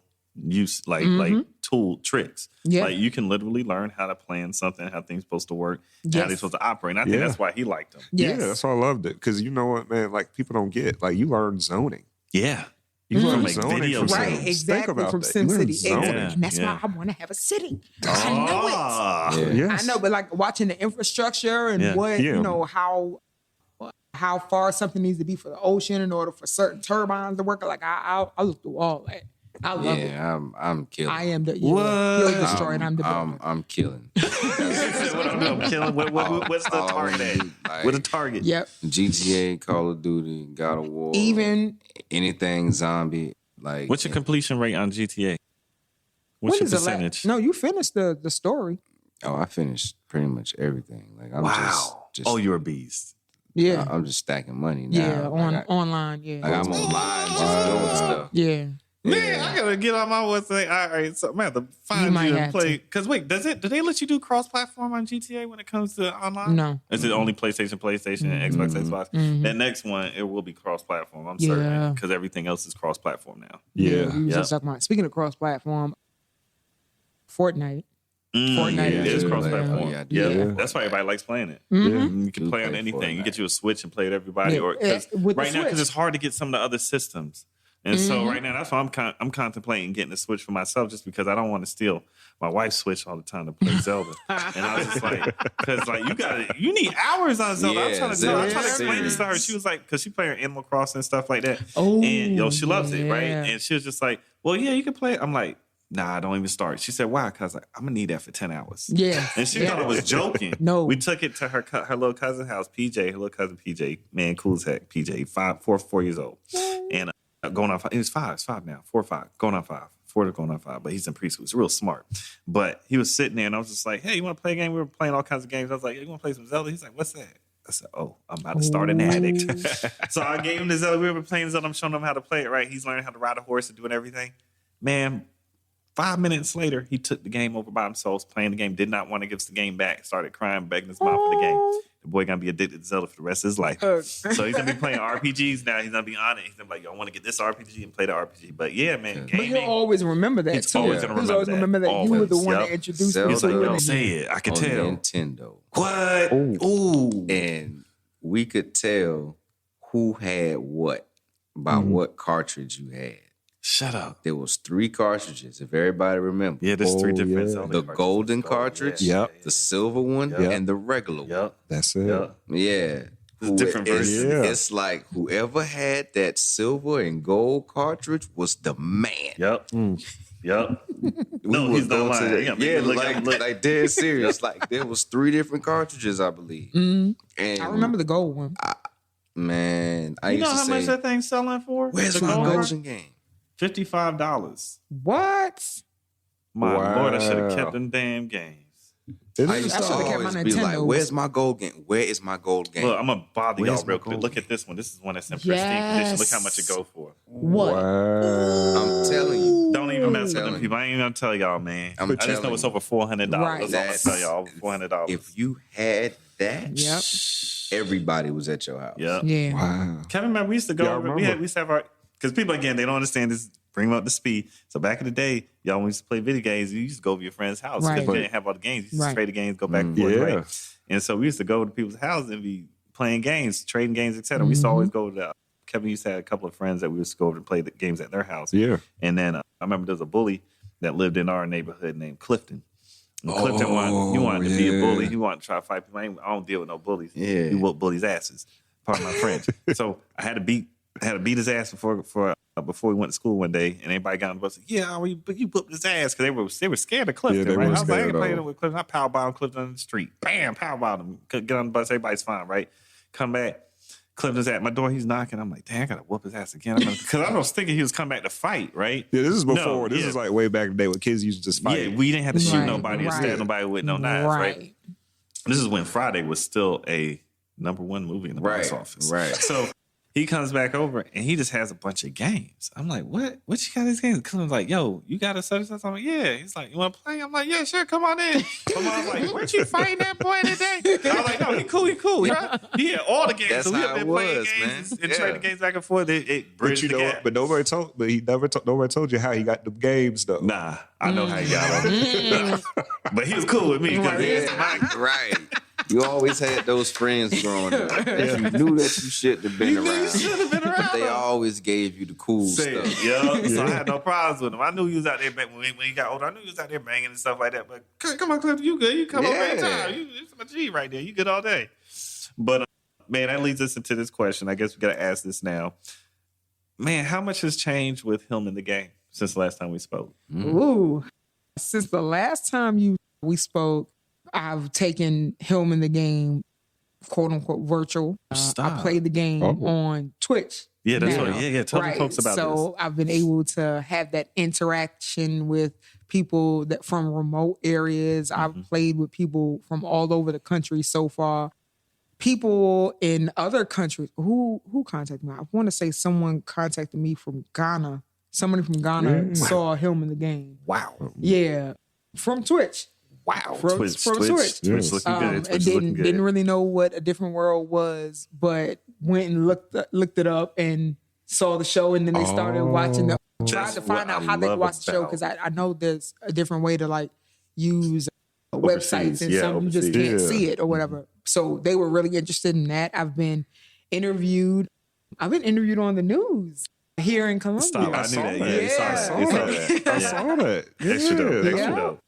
use, like tool tricks.
Yeah.
Like you can literally learn how to plan something, how things supposed to work, how they're supposed to operate. And I think that's why he liked them.
Yes.
Yeah, that's why I loved it. Because you know what, man? Like people don't get. Like you learn zoning.
Yeah.
You learn
From, like,
zoning
video
from
games.
Right,
Sims.
exactly.
Think about
From
that. You learn
SimCity.
zoning.
Exactly. And that's why I want to have a city. I know it.
Ah.
Yeah.
Yes.
I know, but like watching the infrastructure and what
Yeah.
you know how far something needs to be for the ocean in order for certain turbines to work. Like I look through all that. I love it.
Yeah, I'm killing.
I am the
What?
you'll destroy it. I'm the builder.
I'm killing.
What I'm killing. What's the
all I
target
wanna
at?
do, like-
What a target?
Yep.
GTA, Call of Duty, God of War,
Even
anything zombie. Like
What's your completion rate on GTA? What's
when
your
is the
percentage?
No, you finished the story.
Oh, I finished pretty much everything. Like I'm just
Oh, you're a beast.
Yeah.
I'm just stacking money now.
Yeah.
Like,
Online. Yeah.
Like I'm online just doing stuff.
Yeah.
Man, I gotta get on my website. All right, so I'm gonna have to find
might
you and
have
play. Because wait, do they let you do cross-platform on GTA when it comes to online?
No.
Is it only PlayStation, and Xbox? That next one, it will be cross-platform. I'm certain
Yeah.
because everything else is cross-platform now.
Yeah.
We was just talking about. Speaking of cross-platform, Fortnite.
Fortnite
yeah,
is
yeah,
cross-platform.
yeah,
Yeah,
yeah.
that's why everybody likes playing it.
Mm-hmm.
You can play on
play
anything. You
Fortnite.
get you a Switch and play with everybody,
Yeah,
or cause
with the
right now because
Switch.
it's hard to get some of the other systems. And so right now, that's why I'm contemplating getting a Switch for myself, just because I don't want to steal my wife's Switch all the time to play Zelda. And I was just like, because like you need hours on Zelda. I'm
Yeah,
trying to
Zelda's
explain this to her.
serious.
She was like, because she played Animal Crossing and stuff like that.
Oh,
And she loves it, right?
yeah.
And she was just like, well, yeah, you can play it. I'm like, nah, don't even start. She said, why? Because like, I'm gonna need that for 10 hours.
Yeah.
And she thought I was joking.
No.
We took it to her little cousin's house, PJ, her little cousin PJ, man, cool as heck, PJ, 4 years old. And going on 5, he was 5, it's 5 now, 4 or 5, going on 5, 4 to going on 5, but he's in preschool. He's real smart. But he was sitting there and I was just like, hey, you want to play a game? We were playing all kinds of games. I was like, you want to play some Zelda? He's like, what's that? I said, oh, I'm about to start an addict. So I gave him the Zelda. We were playing Zelda. I'm showing him how to play it, right? He's learning how to ride a horse and doing everything. Man, 5 minutes later, he took the game over by himself, was playing the game, did not want to give us the game back, started crying, begging his mom for the game. The boy gonna be addicted to Zelda for the rest of his life. So he's gonna be playing RPGs now. He's gonna be on it. He's gonna be like, yo, I want to get this RPG and play the RPG. But yeah, man,
But
gaming.
he'll always remember that
He's
too.
always gonna
He's
remember
always
that.
remember that you were the
Always.
one
Yep.
that introduced me
Zelda.
He's like,
to
yo,
it.
say it. I can
on
tell.
Nintendo.
What? Ooh.
And we could tell who had what by what cartridge you had.
Shut up.
There was 3 cartridges, if everybody remembers.
Yeah, there's 3 different
yeah.
Zelda
The
cartridges.
golden
Gold,
cartridge,
yeah.
the silver one,
Yep.
and the regular one.
Yep.
That's it.
Yep.
Yeah.
There's different versions.
Yeah.
It's like whoever had that silver and gold cartridge was the man.
Yep. Yep. No,
We
he's
would
not
go to
lying.
the-
Yeah,
yeah,
look,
like,
look.
like dead serious. Like there was 3 different cartridges, I believe. And
I remember the gold one.
man, I
You know
used
how
to
much
say,
that thing's selling for?
"Where's
The
my
gold
golden game?"
$55.
What?
My
Wow.
Lord, I should have kept them damn games.
It
I
is.
used
I
to
should've kept my
always be like,
Nintendos.
"Where's my gold game? Where is my gold game?"
Look, I'm gonna bother
Where's
y'all real
my
quick.
gold
Look
game?
at this one. This is one that's in pristine condition. Look how much it
Yes.
go for.
What?
Wow.
I'm telling you.
Don't even mess with them
telling
people. I ain't even gonna tell y'all, man.
I'm
I just know
telling
it's
you.
over $400.
Right.
That's all I'm gonna tell y'all. Over $400.
If you had that,
Yep.
everybody was at your house.
Yeah.
Yeah.
Wow.
Kevin, remember we used to go.
Yeah, I
over, we
remember.
used to have our because people again they don't understand this. Bring them up to speed. So back in the day, y'all when we used to play video games, you used to go over your friend's house because
Right.
you didn't have all the games. You used to
Right.
trade the games, go back and forth,
Yeah.
right? And so we used to go to people's houses and be playing games, trading games, etc. We used to always go to Kevin used to have a couple of friends that we used to go over to play the games at their house.
Yeah.
And then I remember there was a bully that lived in our neighborhood named Clifton. And Clifton wanted to be a bully. He wanted to try to fight people. I don't deal with no bullies.
Yeah.
He whooped bullies' asses. Pardon my French. So I had to beat had to beat his ass before we went to school one day, and everybody got on the bus. Like, yeah, you whooped his ass because they were scared of Clifton.
Yeah,
right? I was like, I
scared
ain't playing with Clifton. I powerbombed Clifton on the street. Bam, powerbombed him. Get on the bus. Everybody's fine, right? Come back. Clifton's at my door. He's knocking. I'm like, damn, I gotta whoop his ass again. Because I was thinking he was coming back to fight, right?
Yeah, this is before. This is like way back in the day when kids used to just fight.
Yeah, we didn't have to shoot nobody or stab nobody with no knives, right? This is when Friday was still a #1 movie in the box office.
Right.
So he comes back over and he just has a bunch of games. I'm like, what? What you got these games? Because I'm like, yo, you got a such and such? I'm like, yeah. He's like, you want to play? I'm like, yeah, sure. Come on in. My mom's like, weren't you fighting that boy today? I was like, no, he cool. Right? He had all the games.
That's
so we
how
have been
it
playing
was,
games
man.
and trading games back and forth. It bridged the gap.
But nobody told you how he got the games though.
Nah, I know how he got them. But he was cool with me.
Right. You always had those friends growing up that you knew that you shouldn't have been around.
You should have been around.
But they always gave you the cool stuff.
Yeah, so I had no problems with him. I knew he was out there when he got older. I knew he was out there banging and stuff like that. But come on, Cliff, you good? You come over anytime. You my G right there. You good all day. But man, that leads us into this question. I guess we got to ask this now. Man, how much has changed with him in the game since the last time we spoke?
Ooh, since the last time we spoke, I've taken Hillman the game, quote unquote, virtual. I played the game on Twitch.
Yeah, that's
now.
right. Yeah. Tell the folks about this.
So I've been able to have that interaction with people that from remote areas. I've played with people from all over the country so far. People in other countries who contacted me. I want to say someone contacted me from Ghana. Somebody from Ghana saw Hillman the game.
Wow.
Yeah, from Twitch. Wow, from Twitch.
Twitch looking good.
And didn't really know what A Different World was, but went and looked it up and saw the show, and then they started watching the. Tried to find out how they could watch the show because I know there's a different way to like use websites and some you just can't see it or whatever. So they were really interested in that. I've been interviewed on the news here in Columbia.
I knew that.
I saw that.
Extra dope.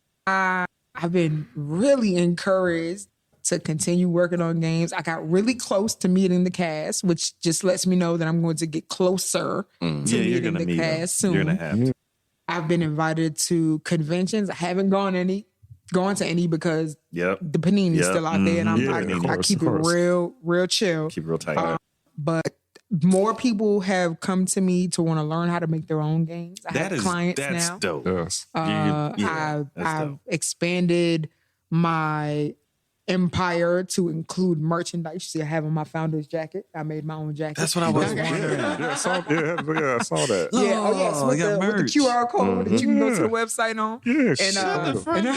I've been really encouraged to continue working on games. I got really close to meeting the cast, which just lets me know that I'm going to get closer to meeting the cast soon.
You're gonna have to.
I've been invited to conventions. I haven't gone to any because the Panini is still out there, and I keep it real chill.
Keep it real tight.
But more people have come to me to want to learn how to make their own games. I have clients now.
That's dope.
Yes.
I've expanded my empire to include merchandise. You see, I have on my founder's jacket. I made my own jacket.
That's what I was wondering.
I saw that.
So with the QR code that you can go to the website on.
And the front door.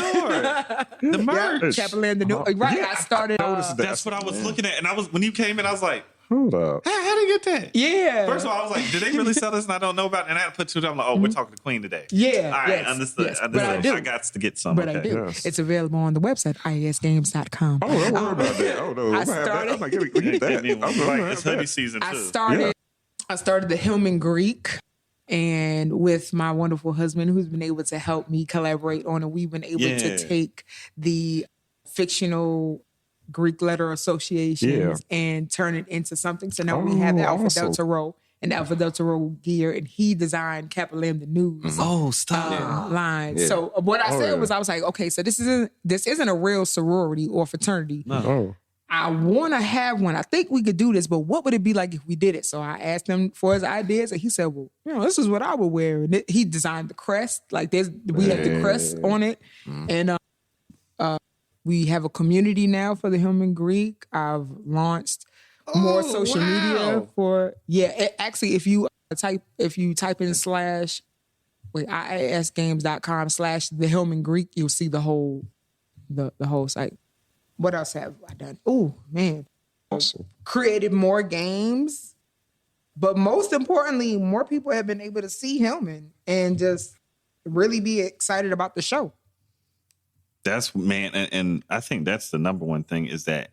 The merch.
Capitland, the new. Right, I started.
That's what I was looking at, and when you came in, I was like,
hold up.
How do you get that?
Yeah.
First of all, I was like, did they really sell this and I don't know about it? And I had to put two down. I'm like, oh, we're talking to Queen today.
Yeah.
All right, understood.
Yes. But I do.
I got to get some.
But I do. Yes. It's available on the website, iesgames.com.
Oh, don't worry about that. Oh, no. I'm like, give me that.
It's hoodie season, too.
I started the Hillman Greek. And with my wonderful husband, who's been able to help me collaborate on it, we've been able to take the fictional Greek letter associations and turn it into something. So now we have the Alpha Delta Rho and the Alpha Delta Rho gear, and he designed Kappa-Lam the News line. Yeah. So what I said was, I was like, okay, so this isn't a real sorority or fraternity.
No.
I want to have one. I think we could do this, but what would it be like if we did it? So I asked him for his ideas, and he said, well, this is what I would wear. And he designed the crest. Like we have the crest on it. And we have a community now for the Hillman Greek. I've launched more social media for actually if you type in iasgames.com/the Hillman Greek, you'll see the whole site. What else have I done? Oh man.
Awesome.
Created more games. But most importantly, more people have been able to see Hillman and just really be excited about the show.
That's and I think that's the number one thing is that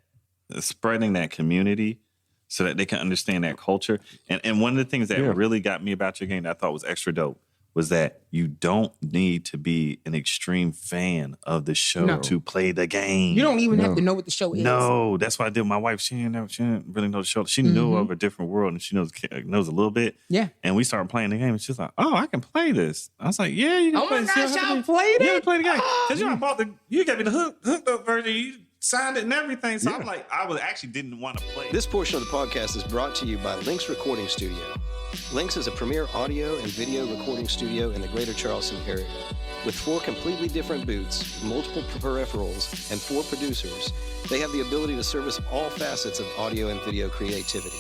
spreading that community so that they can understand that culture. And one of the things that really got me about your game that I thought was extra dope was that you don't need to be an extreme fan of the show to play the game.
You don't even have to know what the show is.
No, that's what I did with my wife. She didn't really know the show. She knew of a different world, and she knows a little bit.
Yeah.
And we started playing the game, and she's like, "Oh, I can play this." I was like, "Yeah, you can play this."
Oh my gosh, y'all played it?
Yeah, play the game. Because you gave me the hooked up version. You signed it and everything. So I'm like, actually didn't want to play.
This portion of the podcast is brought to you by Lynx Recording Studio. Lynx is a premier audio and video recording studio in the greater Charleston area. With 4 completely different booths, multiple peripherals, and 4 producers, they have the ability to service all facets of audio and video creativity.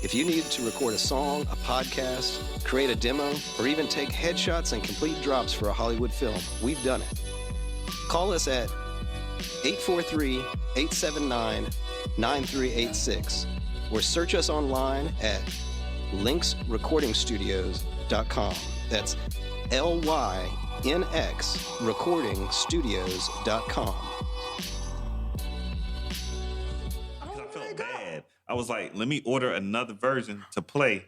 If you need to record a song, a podcast, create a demo, or even take headshots and complete drops for a Hollywood film, we've done it. Call us at 843-879-9386 or search us online at lynxrecordingstudios.com. That's LYNX recordingstudios.com.
I felt bad. I was like, let me order another version to play.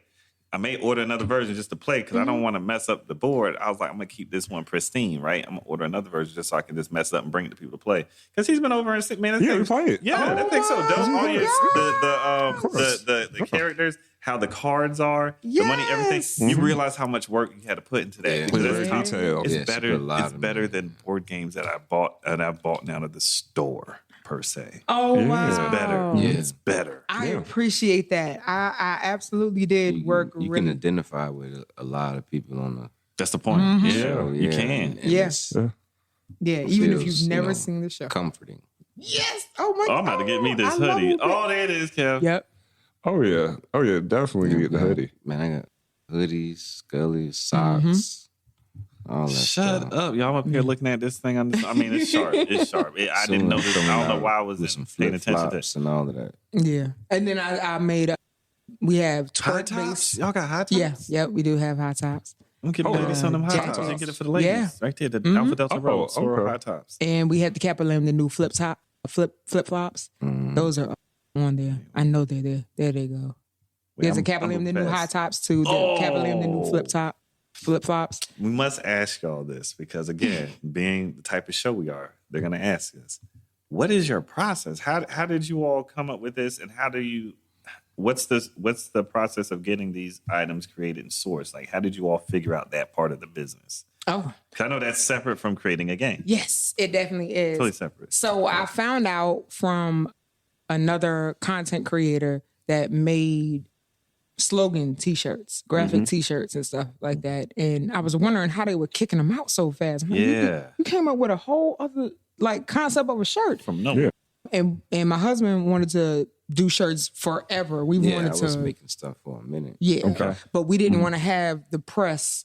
I may order another version just to play because I don't want to mess up the board. I was like, I'm going to keep this one pristine, right? I'm going to order another version just so I can just mess it up and bring it to people to play. Because he's been over and said, man,
we play it.
Yeah, that thing's so dope. All the characters, how the cards are, the money, everything. You realize how much work you had to put into that.
Yeah.
Because
Very
that's
detailed.
It's better than board games that I bought down at the store. Per se.
Oh, wow.
It's better.
Yeah.
It's better.
I appreciate that. I absolutely did work
You
really.
can identify with a lot of people on the
That's the point.
Mm-hmm.
Yeah,
show.
you can.
And
Yes.
it's
Yeah, even if
feels,
you've never
you know,
seen the show.
comforting.
Yes. Oh my God.
Oh, I'm about to get me this
I love
hoodie.
it.
Oh, there it is, Kev.
Yep.
Oh yeah, definitely gonna get the hoodie.
Man, I got hoodies, scullies, socks, all that
Shut
stuff.
up, y'all. I'm up here looking at this thing. It's sharp. It's sharp. I didn't know this. I don't know why I was
with some
paying attention to
flip-flops
this.
and all of that.
Yeah. And then I made we have
High
twerk
tops?
base.
Y'all got high tops?
Yeah. Yep. We do have high tops.
I'm getting baby some of them high
jackets.
tops. You get it for the ladies.
Yeah.
Right there. The Alpha Delta Road. Soror
okay.
high tops.
And we had the Capital, the new flip flops. Those are on there. I know they're there. There they go. There's a Capital, the new high tops too. The Capital, the new flip flops.
We must ask y'all this because, again, being the type of show we are, they're going to ask us, what is your process? How did you all come up with this? And what's the process of getting these items created and sourced? Like, how did you all figure out that part of the business?
Oh,
'Cause I know that's separate from creating a game.
yes, it definitely is.
Totally separate.
So I found out from another content creator that made slogan t-shirts, graphic t-shirts and stuff like that. And I was wondering how they were kicking them out so fast. I'm like, you came up with a whole other concept of a shirt.
From nowhere.
And my husband wanted to do shirts forever. We
Yeah,
wanted
I was
to
making stuff for a minute.
Yeah.
Okay.
But we didn't want to have the press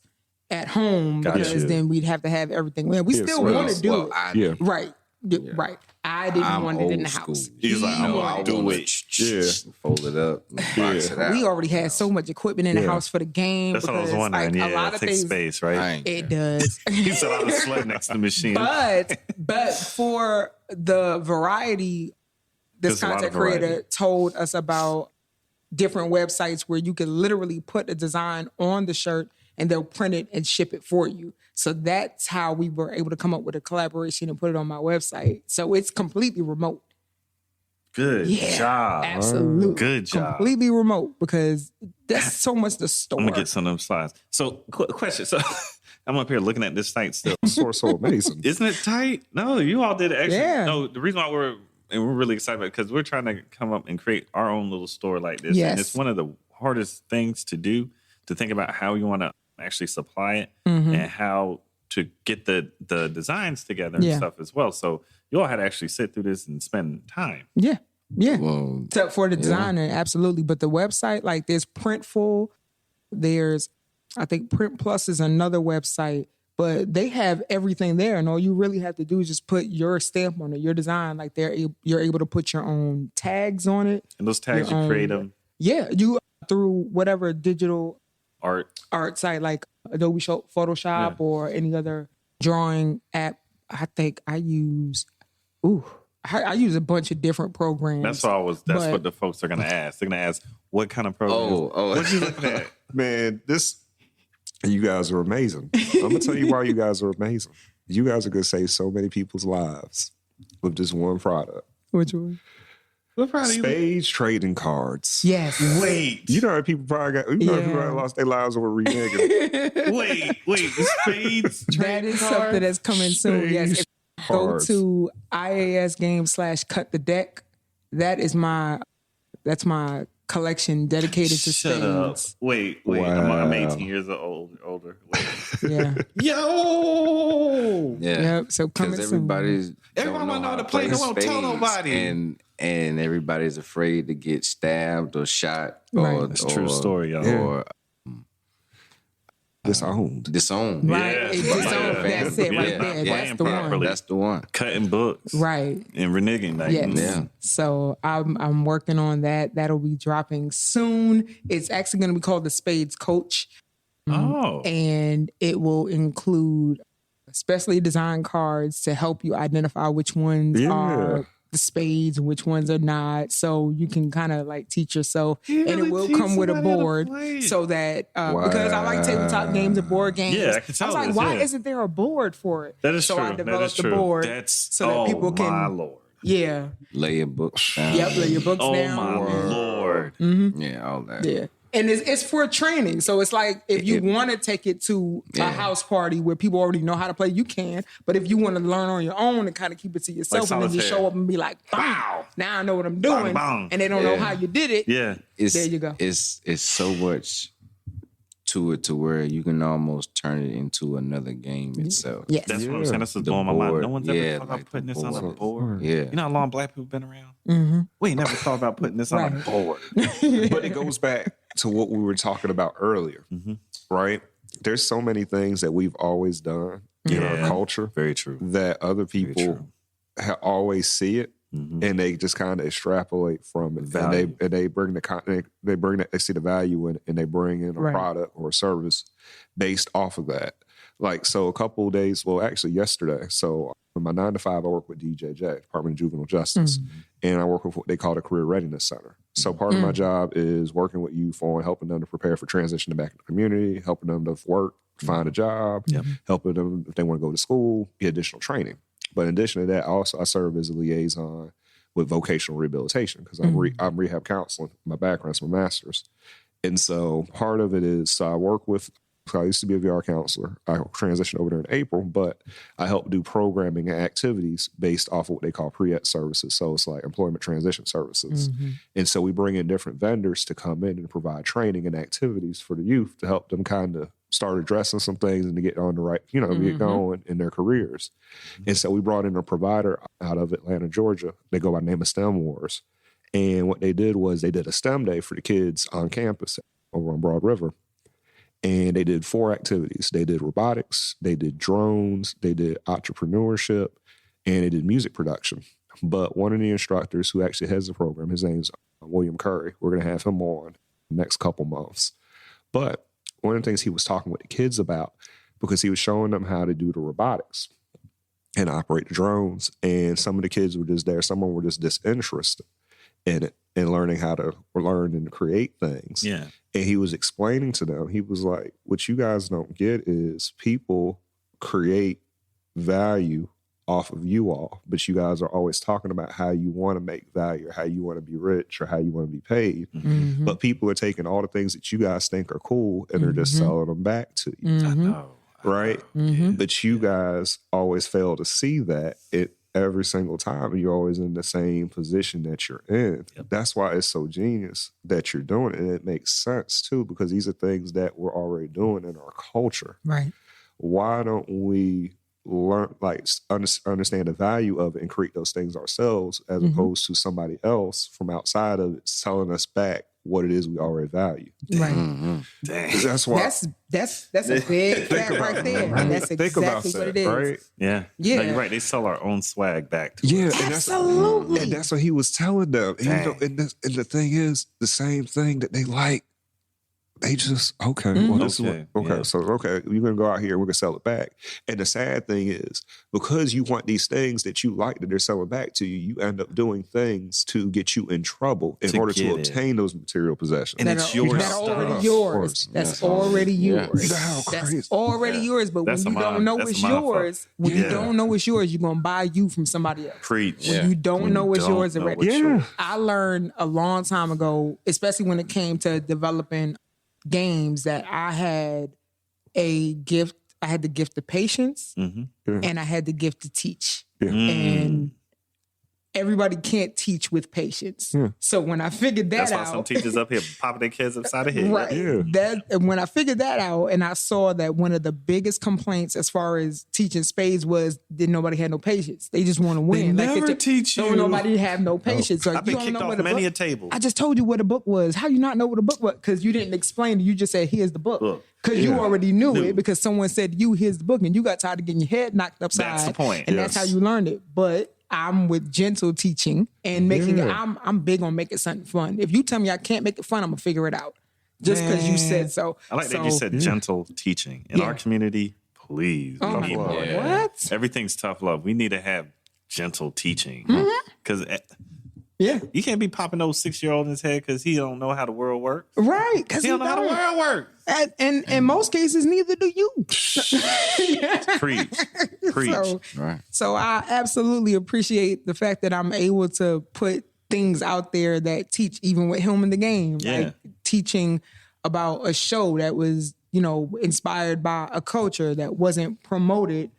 at home because then we'd have to have everything. Well, we still want to do it. Right. Right. I didn't want it in the house.
He's like, I want to do it.
Fold it up, and box it out.
We already had so much equipment in the house for the game.
That's what I was wondering.
A lot
it
of
takes
things,
space, right?
it does.
He said I was sweating next to the machine.
But for the variety, this
There's a lot
content
of variety.
creator told us about different websites where you could literally put a design on the shirt and they'll print it and ship it for you. So that's how we were able to come up with a collaboration and put it on my website. So it's completely remote.
Good job.
Absolutely.
Good job.
Completely remote because that's so much to store.
I'm going to get some of them slides. So, question. So, I'm up here looking at this site still.
So amazing.
Isn't it tight? No, you all did it extra.
Yeah.
No, the reason why we're really excited about it because we're trying to come up and create our own little store like this.
Yes.
And it's one of the hardest things to do, to think about how you want to actually supply it and how to get the designs together and stuff as well. So you all had to actually sit through this and spend time.
Yeah.
Well,
Except for the designer, absolutely. But the website, like there's Printful, there's, I think Print Plus is another website, but they have everything there. And all you really have to do is just put your stamp on it, your design. Like you're able to put your own tags on it.
And those tags, you create them.
Yeah, you through whatever digital
art
site like Adobe Photoshop or any other drawing app. I think I use I use a bunch of different programs.
That's what the folks are gonna ask. They're gonna ask what kind of program.
Oh.
What you looking at?
Man, this And you guys are amazing. I'm gonna tell you why you guys are amazing. You guys are gonna save so many people's lives with this one product.
Which one?
What product?
Spades trading cards.
Yes.
Wait.
You know how people probably got. You know how people that lost their lives over reneging.
wait. Spades.
That is something that's coming soon. Yes. If you go to IAS Games / Cut the Deck, that's my collection dedicated to
Shut up.
spades.
Wait.
Wow.
I'm 18 years older. Wait.
Yeah.
Yo.
Yeah.
Yep. So coming
Because
soon.
everybody
wanna know how to play. They won't tell nobody.
And everybody's afraid to get stabbed or shot.
Right.
Or,
That's a true story, y'all.
Or
Disowned.
disowned.
Right.
Yeah.
It disowned.
Yeah.
That's it right
Yeah.
there.
Yeah.
That's the
Properly.
one.
That's the one.
Cutting books.
Right.
And reneging. Like,
Yes.
Yeah.
So I'm working on that. That'll be dropping soon. It's actually going to be called the Spades Coach.
Oh.
And it will include specially designed cards to help you identify which ones are the spades and which ones are not. So you can kind of like teach yourself. And it will come with a board so that, because I like tabletop games and board games.
Yeah, I can tell
was like,
this,
why
yeah.
isn't there a board for it?
That is
so
true.
I
That
developed
is
the
true.
board
That's
so that people can.
my Lord.
Yeah.
Lay your books down.
Yep. Lay your books
Oh
down.
my Lord.
Yeah, all that.
Yeah. And it's for training. So it's like if you want to take it to a house party where people already know how to play, you can. But if you want to learn on your own and kind of keep it to yourself,
Like
and then you
solitaire.
show up and be like, wow, now I know what I'm doing.
bang.
And they don't know how you did it.
Yeah.
There you go.
It's so much to it to where you can almost turn it into another game itself.
Yes.
That's what I'm saying. That's what's
The
blowing my mind.
board.
No one's
Yeah,
ever thought about
like
putting
the
this on a
board.
board.
Yeah.
You know how long black people been around?
Mm-hmm.
We ain't never thought about putting this on a
Right.
board.
But it goes back to what we were talking about earlier,
Mm-hmm.
right? There's so many things that we've always done in our
Yeah.
culture
Very true.
that other people
true.
always see it,
Mhm.
and they just kind of extrapolate from it,
Value.
and they bring they see the value in it, and they bring in a
Right.
product or a service based off of that. Like, so a couple of days, well, actually yesterday. So in my 9 to 5, I work with DJJ, Department of Juvenile Justice, and I work with what they call the Career Readiness Center. So part of my job is working with youth on helping them to prepare for transition back in the community, helping them to work, find a job, helping them if they want to go to school, get additional training. But in addition to that, also I serve as a liaison with vocational rehabilitation because I'm rehab counseling. My background's my master's. And so part of it is, so I work with, so I used to be a VR counselor. I transitioned over there in April, but I help do programming and activities based off of what they call pre-ed services. So it's like employment transition services. And so we bring in different vendors to come in and provide training and activities for the youth to help them kind of start addressing some things and to get on the right, get going in their careers. And so we brought in a provider out of Atlanta, Georgia. They go by the name of STEM Wars. And what they did was they did a STEM day for the kids on campus over on Broad River. And they did 4 activities. They did robotics, they did drones, they did entrepreneurship, and they did music production. But one of the instructors who actually heads the program, his name's William Curry. We're going to have him on the next couple months. But one of the things he was talking with the kids about, because he was showing them how to do the robotics and operate the drones. And some of the kids were just there. Some of them were just disinterested in it and learning how to learn and create things.
Yeah.
And he was explaining to them, he was like, what you guys don't get is people create value off of you all, but you guys are always talking about how you want to make value or how you want to be rich or how you want to be paid. But people are taking all the things that you guys think are cool and they're just selling them back to you.
I know.
Right? But you guys always fail to see that every single time. You're always in the same position that you're in. That's why it's so genius that you're doing it. And it makes sense too, because these are things that we're already doing in our culture.
Right.
Why don't we learn, like, understand the value of it and create those things ourselves as opposed to somebody else from outside of it telling us back what it is we already value.
Right.
That's why.
That's a big fact right there. And that's exactly what it is.
Right?
Yeah.
Yeah.
No, you're right. They sell our own swag back to
Yeah,
us.
Absolutely.
And that's what he was telling them. And,
Dang.
and the thing is, the same thing that they like, They just well, this is what, so you're gonna go out here, we're gonna sell it back. And the sad thing is, because you want these things that you like that they're selling back to you, you end up doing things to get you in trouble in order to obtain those material possessions.
And it's yours.
That's already yours. That's already yours. That's already yours. But when you don't know it's yours, when you don't know it's yours, you're gonna buy you from somebody else.
Preach.
When you don't know it's yours already. I learned a long time ago, especially when it came to developing games, that I had a gift. I had the gift of patience, and I had the gift to teach. And everybody can't teach with patience. So when I figured that
That's
out,
why some teachers up here popping their kids upside the head.
Right. And when I figured that out, and I saw that one of the biggest complaints as far as teaching spades was that nobody had no patience. They just want to win.
They never teach you.
Nobody have no patience.
I've been kicked off many a table.
I just told you what a book was. How you not know what a book was? Because you didn't explain it. You just said, here's the book. Because you already knew it, because someone said here's the book, and you got tired of getting your head knocked upside.
That's the point.
And that's how you learned it. But I'm with gentle teaching and making it. I'm big on making something fun. If you tell me I can't make it fun, I'm gonna figure it out. Just because you said so.
I like that you said gentle teaching. In our community, please.
Oh my God. What?
Everything's tough love. We need to have gentle teaching. Because you can't be popping those 6-year-old in his head because he don't know how the world works.
Right. Because
he don't know how the world works.
And in most cases, neither do you.
Preach.
So I absolutely appreciate the fact that I'm able to put things out there that teach, even with him in the game. Like teaching about a show that was, inspired by a culture that wasn't promoted.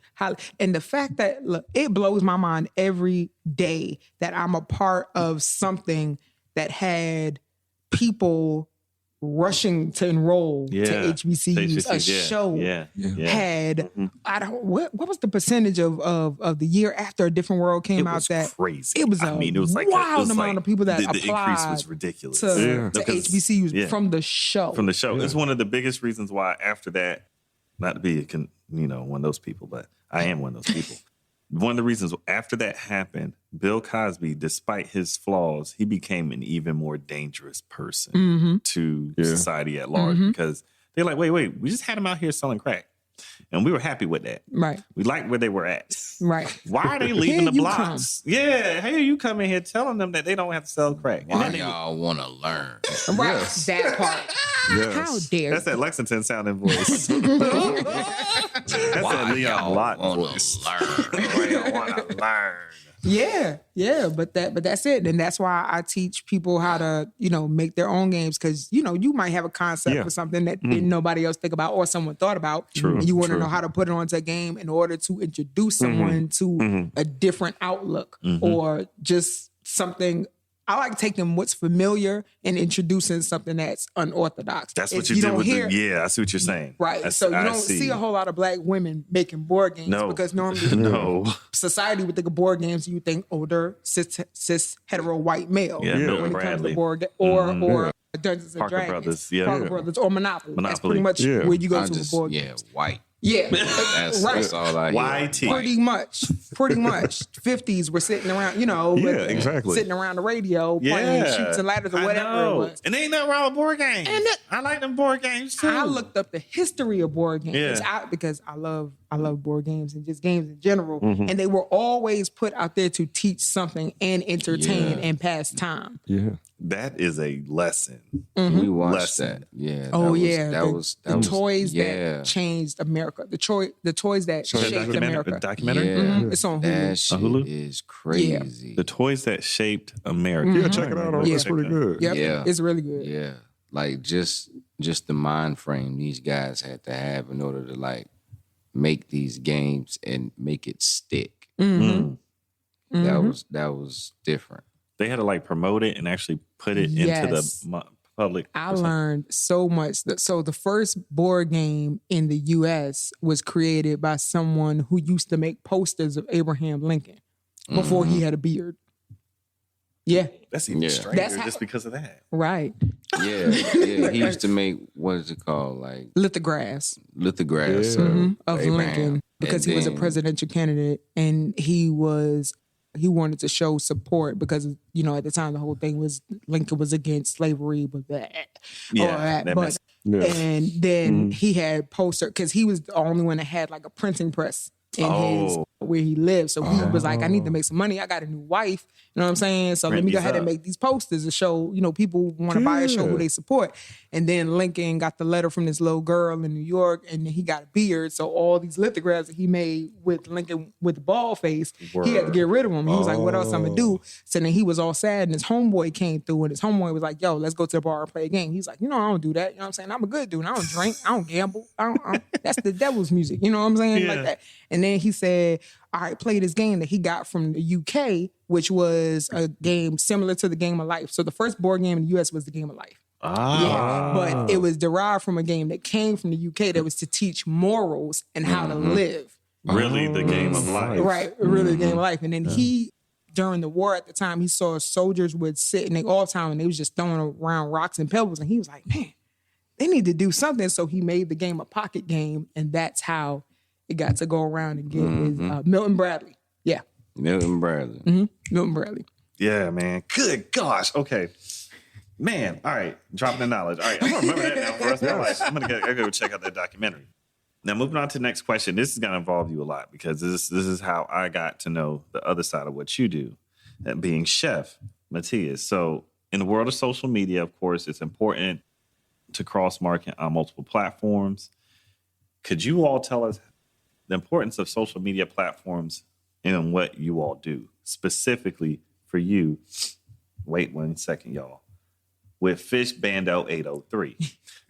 And the fact that, look, it blows my mind every day that I'm a part of something that had people rushing to enroll to HBCUs. A show had what was the percentage of the year after A Different World came out? That
crazy.
It was wild amount of people that applied.
The increase was ridiculous
to HBCUs from the show.
From the show, it's one of the biggest reasons why after that, not to be one of those people, but I am one of those people. One of the reasons after that happened, Bill Cosby, despite his flaws, he became an even more dangerous person to society at large because they're like, wait, we just had him out here selling crack. And we were happy with that.
Right.
We liked where they were at.
Right.
Why are they leaving the blocks? Here you come in here telling them that they don't have to sell crack.
Why y'all want to learn?
Right. That part.
Yes.
How dare
That's that Lexington sounding voice. That's that Leon Lott voice. Why y'all want to learn?
Yeah, but that's it, and that's why I teach people how to, make their own games, because you might have a concept for something that didn't nobody else think about or someone thought about, and you want to know how to put it onto a game in order to introduce someone to a different outlook or just something. I like taking what's familiar and introducing something that's unorthodox.
That's what you did with I see what you're saying.
Right. So you don't see a whole lot of black women making board games because normally society would think of board games, you think older, cis hetero white male. When it comes to board or Dungeons and Dragons. Parker Brothers or Monopoly. That's pretty much where you go to a board game.
White.
Yeah,
that's all I hear.
YT.
Pretty much. 50s were sitting around, sitting around the radio playing Chutes and Ladders or whatever it was.
And ain't nothing wrong with board games. I like them board games too.
I looked up the history of board games because I love board games and just games in general. And they were always put out there to teach something and entertain and pass time.
Yeah.
That is a lesson.
We watched that. Yeah. That was
the toys that changed America. The toys that shaped America.
Documentary?
Yeah. It's on Hulu.
That shit is crazy.
Yeah. The toys that shaped America.
Yeah, check it out. It's pretty good.
Yep. Yeah. It's really good.
Yeah. Like just the mind frame these guys had to have in order to make these games and make it stick. That was different.
They had to promote it and actually put it into the public.
I learned so much. So the first board game in the U.S. was created by someone who used to make posters of Abraham Lincoln before he had a beard. Yeah.
That's even stranger just because of that.
Right.
Yeah. He used to make, what is it called?
Lithographs
of
Lincoln, because he was a presidential candidate and he was he wanted to show support because, you know, at the time the whole thing was Lincoln was against slavery, but and then he had poster because he was the only one that had like a printing press in his where he lived. So he was like, I need to make some money. I got a new wife. You know what I'm saying? So let me go ahead and make these posters to show, you know, people want to buy a show who they support. And then Lincoln got the letter from this little girl in New York, and then he got a beard. So all these lithographs that he made with Lincoln with the bald face, he had to get rid of them. He was like, what else I'm gonna do? So then he was all sad, and his homeboy came through, and his homeboy was like, yo, let's go to the bar and play a game. He's like, you know, I don't do that. You know what I'm saying? I'm a good dude. I don't drink. I don't gamble. That's the devil's music. You know what I'm saying? Like that. And then he said, all right, play this game that he got from the UK, which was a game similar to the Game of Life. So the first board game in the US was the Game of Life. Yeah, but it was derived from a game that came from the UK that was to teach morals and how to live.
Really, the Game of Life.
Right, really the Game of Life. And then he, during the war at the time, he saw soldiers would sit in the all time and they was just throwing around rocks and pebbles. And he was like, man, they need to do something. So he made the game a pocket game, and that's how it got to go around and get his Milton Bradley. Yeah.
Milton Bradley.
Milton Bradley.
Yeah, man. Good gosh. Okay. Man, all right. Dropping the knowledge. All right. I'm going to remember that now for the rest of my life. I'm going to go check out that documentary. Now, moving on to the next question. This is going to involve you a lot because this is how I got to know the other side of what you do, that being Chef Matthias. So in the world of social media, of course, it's important to cross-market on multiple platforms. Could you all tell us the importance of social media platforms and what you all do? Specifically for you, wait 1 second, y'all, with Fish Bando 803.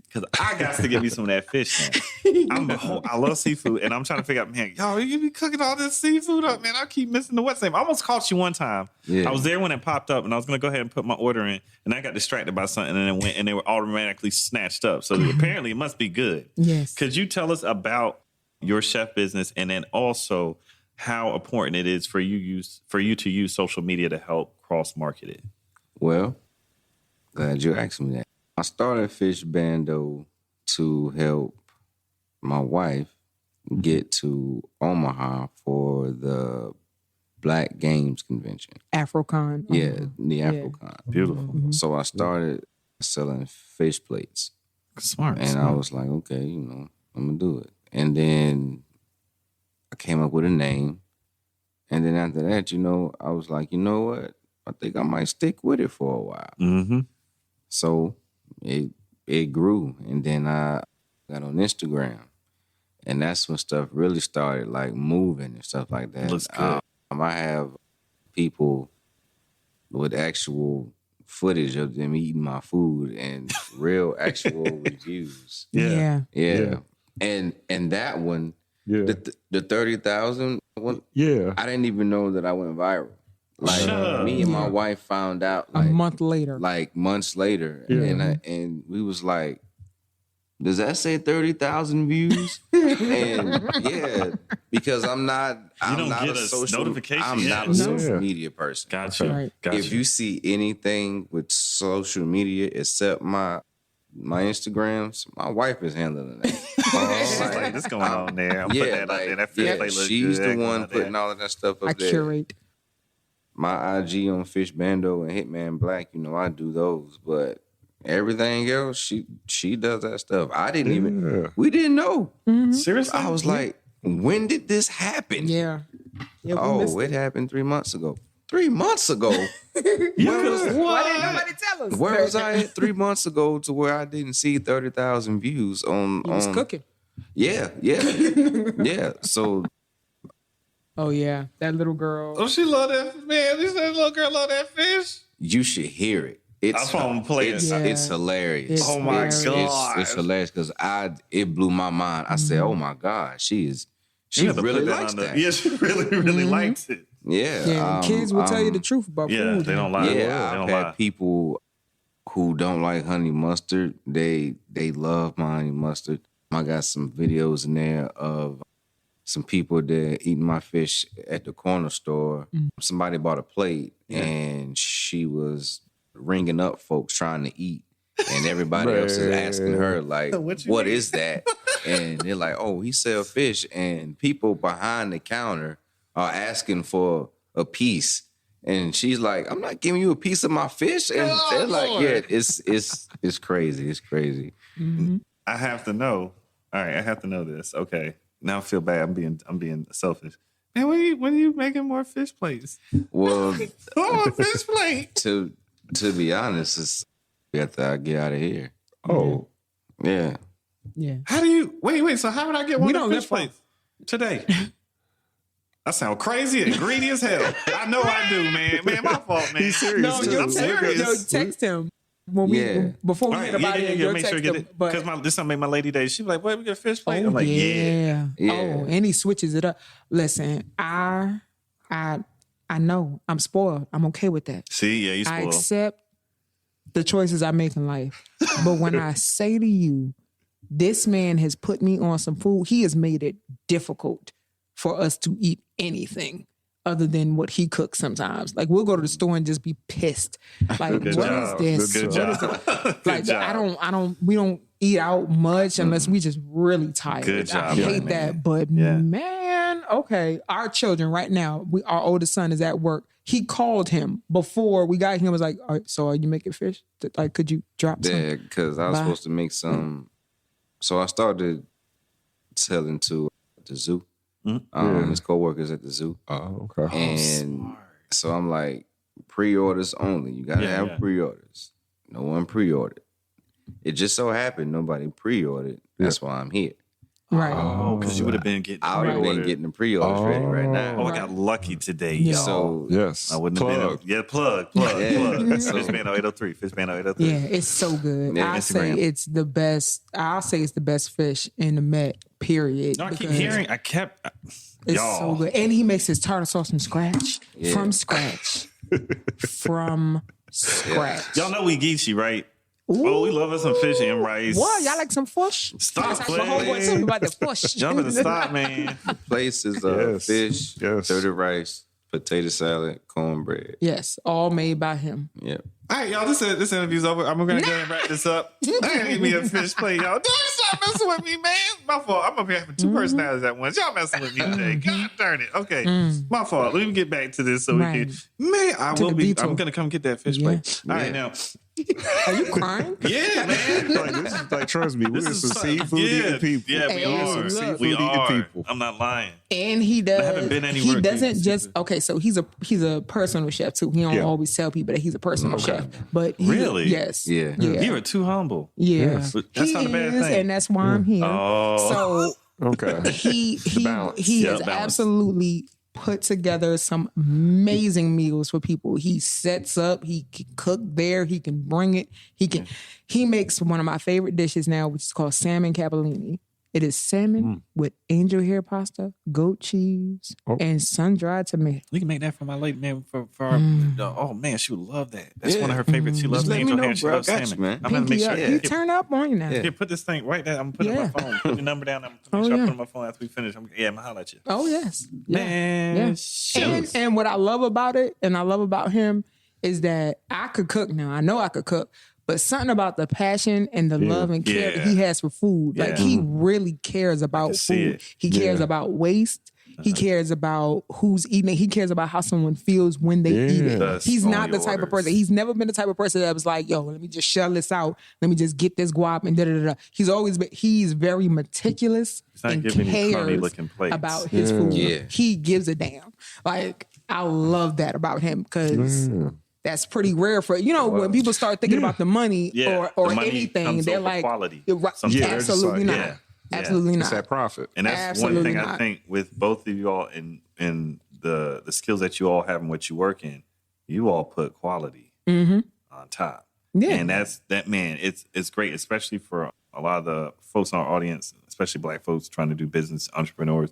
Because I got to give you some of that fish, man. I love seafood, and I'm trying to figure out, man, y'all, you be cooking all this seafood up, man. I keep missing the what's name. I almost caught you one time. Yeah. I was there when it popped up, and I was going to go ahead and put my order in, and I got distracted by something, and it went, and they were automatically snatched up. So apparently it must be good.
Yes.
Could you tell us about your chef business, and then also how important it is for you to use social media to help cross-market it?
Well, glad you asked me that. I started Fish Bando to help my wife get to Omaha for the Black Games Convention.
Afrocon.
Yeah, the Afrocon.
Beautiful.
So I started selling fish plates.
Smart.
I was like, okay, you know, I'm going to do it. And then I came up with a name. And then after that, you know, I was like, you know what? I think I might stick with it for a while.
Mm-hmm.
So it grew. And then I got on Instagram. And that's when stuff really started, like, moving and stuff like that.
Looks good.
I have people with actual footage of them eating my food and real actual reviews.
Yeah.
And that one, the 30,000 one, I didn't even know that I went viral. Like me and my wife found out like,
a month later,
like months later, and we was like, "Does that say 30,000 views?" And because I'm not a social media person.
Gotcha.
Right.
If you see anything with social media except my Instagrams, my wife is handling that.
She's like, this going on there. I'm putting that out there. That fish plate looks
she's
good.
the one putting all of that stuff up there.
I curate.
My IG on Fish Bando and Hittmann Black, you know, I do those. But everything else, she does that stuff. I didn't even, we didn't know.
Mm-hmm.
Seriously?
I was like, when did this happen?
Yeah
it happened 3 months ago. 3 months ago?
Why didn't nobody tell us?
Where was I at 3 months ago to where I didn't see 30,000 views on...
He was cooking.
Yeah. So...
Oh, yeah. That little girl.
Oh, she love that, man. That little girl love that fish.
You should hear it. It's hilarious.
Oh, my God.
It's hilarious because it blew my mind. I said, oh, my God, she really likes that.
Yeah, she really likes it.
Yeah.
Kids will tell you the truth about food.
Yeah, they don't lie.
Yeah, I've had people who don't like honey mustard. They love my honey mustard. I got some videos in there of some people that eating my fish at the corner store. Somebody bought a plate and she was ringing up folks trying to eat. And everybody else is asking her, like, what is that? And they're like, oh, he sell fish. And people behind the counter are asking for a piece. And she's like, I'm not giving you a piece of my fish. And they're like, yeah, it's crazy. It's crazy.
Mm-hmm.
I have to know. All right, I have to know this. Okay. Now I feel bad. I'm being selfish. Man, when are you making more fish plates?
Well,
more fish plate.
To be honest, it's after I get out of here.
Oh.
Yeah.
Yeah.
How do you wait? So how would I get one of the fish
live
plates today? I sound crazy and greedy as hell. I know I do, man. Man, my fault, man.
He's serious.
No,
I'm serious.
Yo, text him before we get about it.
Make sure you get it. Because this gonna make my lady day. She be like, "What? We get a fish plate?"
Oh,
I'm like,
Yeah.
Oh, and he switches it up. Listen, I know I'm spoiled. I'm okay with that.
See, yeah, you
I
spoiled.
accept the choices I make in life. But when I say to you, this man has put me on some food, he has made it difficult for us to eat anything other than what he cooks sometimes. Like, we'll go to the store and just be pissed. Like,
Good
what
job.
is this?
Good
What is
job.
it? Like, we don't eat out much unless we just really tired.
Good job,
I hate
man.
that. But man, okay. Our children right now, our oldest son is at work. He called him before we got here and was like, all right, so are you making fish? Like, could you drop some?
Yeah, because I was supposed to make some. So I started selling to the zoo. His co-workers at the zoo.
Oh, okay.
And so I'm like, pre-orders only. You gotta have pre-orders. No one pre-ordered. It just so happened nobody pre-ordered. That's why I'm here.
Right.
Oh, because you would have been getting.
I would have been getting the pre-orders ready right now.
Oh, I got lucky today,
Yeah.
y'all.
So
Yes.
I wouldn't have been. Plug. Fishman 0803. Fishman 0803.
Yeah, it's so good.
Yeah,
I say
Instagram.
it's the best. I'll say it's the best fish in the Met. Period.
No, I keep
because
hearing.
it's
y'all.
so good, and he makes his tartar sauce from scratch.
Yeah.
From scratch. From scratch.
Y'all know we geeky, right? Oh, we love us some fish and rice.
What? Y'all like some fish?
Stop
That's my whole
playing.
tell me about the fish.
Y'all better stop, man.
place is
Yes.
fish,
Yes.
dirty rice, potato salad, cornbod.
Yes, all made by him.
Yep.
All right, y'all. This interview's over. I'm gonna go ahead and wrap this up. I ain't me a fish plate, y'all. Don't stop messing with me, man. My fault. I'm up here having two personalities at once. Y'all messing with me today. God darn it. Okay, my fault. Let me get back to this so we
Right.
can. Man, I
To
will
the
be.
detour.
I'm gonna come get that fish
Yeah.
plate. All right, now.
Are you crying?
Yeah, man.
Like, this is like, trust me, we're
This
some
is
seafood eating people.
Yeah, we
Hey,
are.
look.
We
Seafood eating
are.
people.
I'm not lying.
And he does.
haven't been anywhere
He doesn't
deep.
just okay. So he's a personal chef too. He don't
Yeah.
always tell people that he's a personal chef. But he,
Really?
yes,
Yeah.
yeah,
You are too humble.
yeah.
That's
He
not a bad
is,
thing.
and that's why I'm here.
Oh.
Okay.
He
balance.
he
Yeah,
has
balance.
absolutely put together some amazing meals for people. He sets up, he can cook there, he can bring it. He makes one of my favorite dishes now, which is called salmon capellini. It is salmon with angel hair pasta, goat cheese, and sun-dried tomato.
You can make that for my lady, man. For our, oh man, she would love that. That's one of her favorites. She loves
Just let
angel
me know,
hair. She
bro. I
loves
got you,
salmon.
man.
I'm gonna make
Pinky
sure.
up.
Yeah.
He turn up on you now.
Here, put this thing right there. I'm gonna put it on my phone. Put your number down. I'm gonna make sure I put it on my phone after we finish. I'm gonna holler at you.
Oh yes. Yeah.
Man,
Yeah.
shoot.
And what I love about it, and I love about him, is that I could cook now. I know I could cook, but something about the passion and the love and care that he has for food. Like, he really cares about
see
food.
it.
He cares about waste. He cares about who's eating it. He cares about how someone feels when they eat it.
Thus,
He's not
only
the type of
orders.
person. He's never been the type of person that was like, yo, let me just shell this out. Let me just get this guap and da-da-da-da. He's very meticulous
not
and
giving you crummy
cares
looking plates.
about his food.
Yeah.
He gives a damn. Like, I love that about him because that's pretty rare for, when people start thinking about the money
Yeah,
or
the money
anything,
comes
they're
over
like,
quality.
Right,
Sometimes.
Yeah, they're just
absolutely
like,
not.
yeah.
Absolutely
It's
not.
that profit.
And that's
Absolutely
one thing I
not.
think with both of you all and the skills that you all have and what you work in, you all put quality on top.
Yeah.
And that man, it's great, especially for a lot of the folks in our audience, especially Black folks trying to do business, entrepreneurs.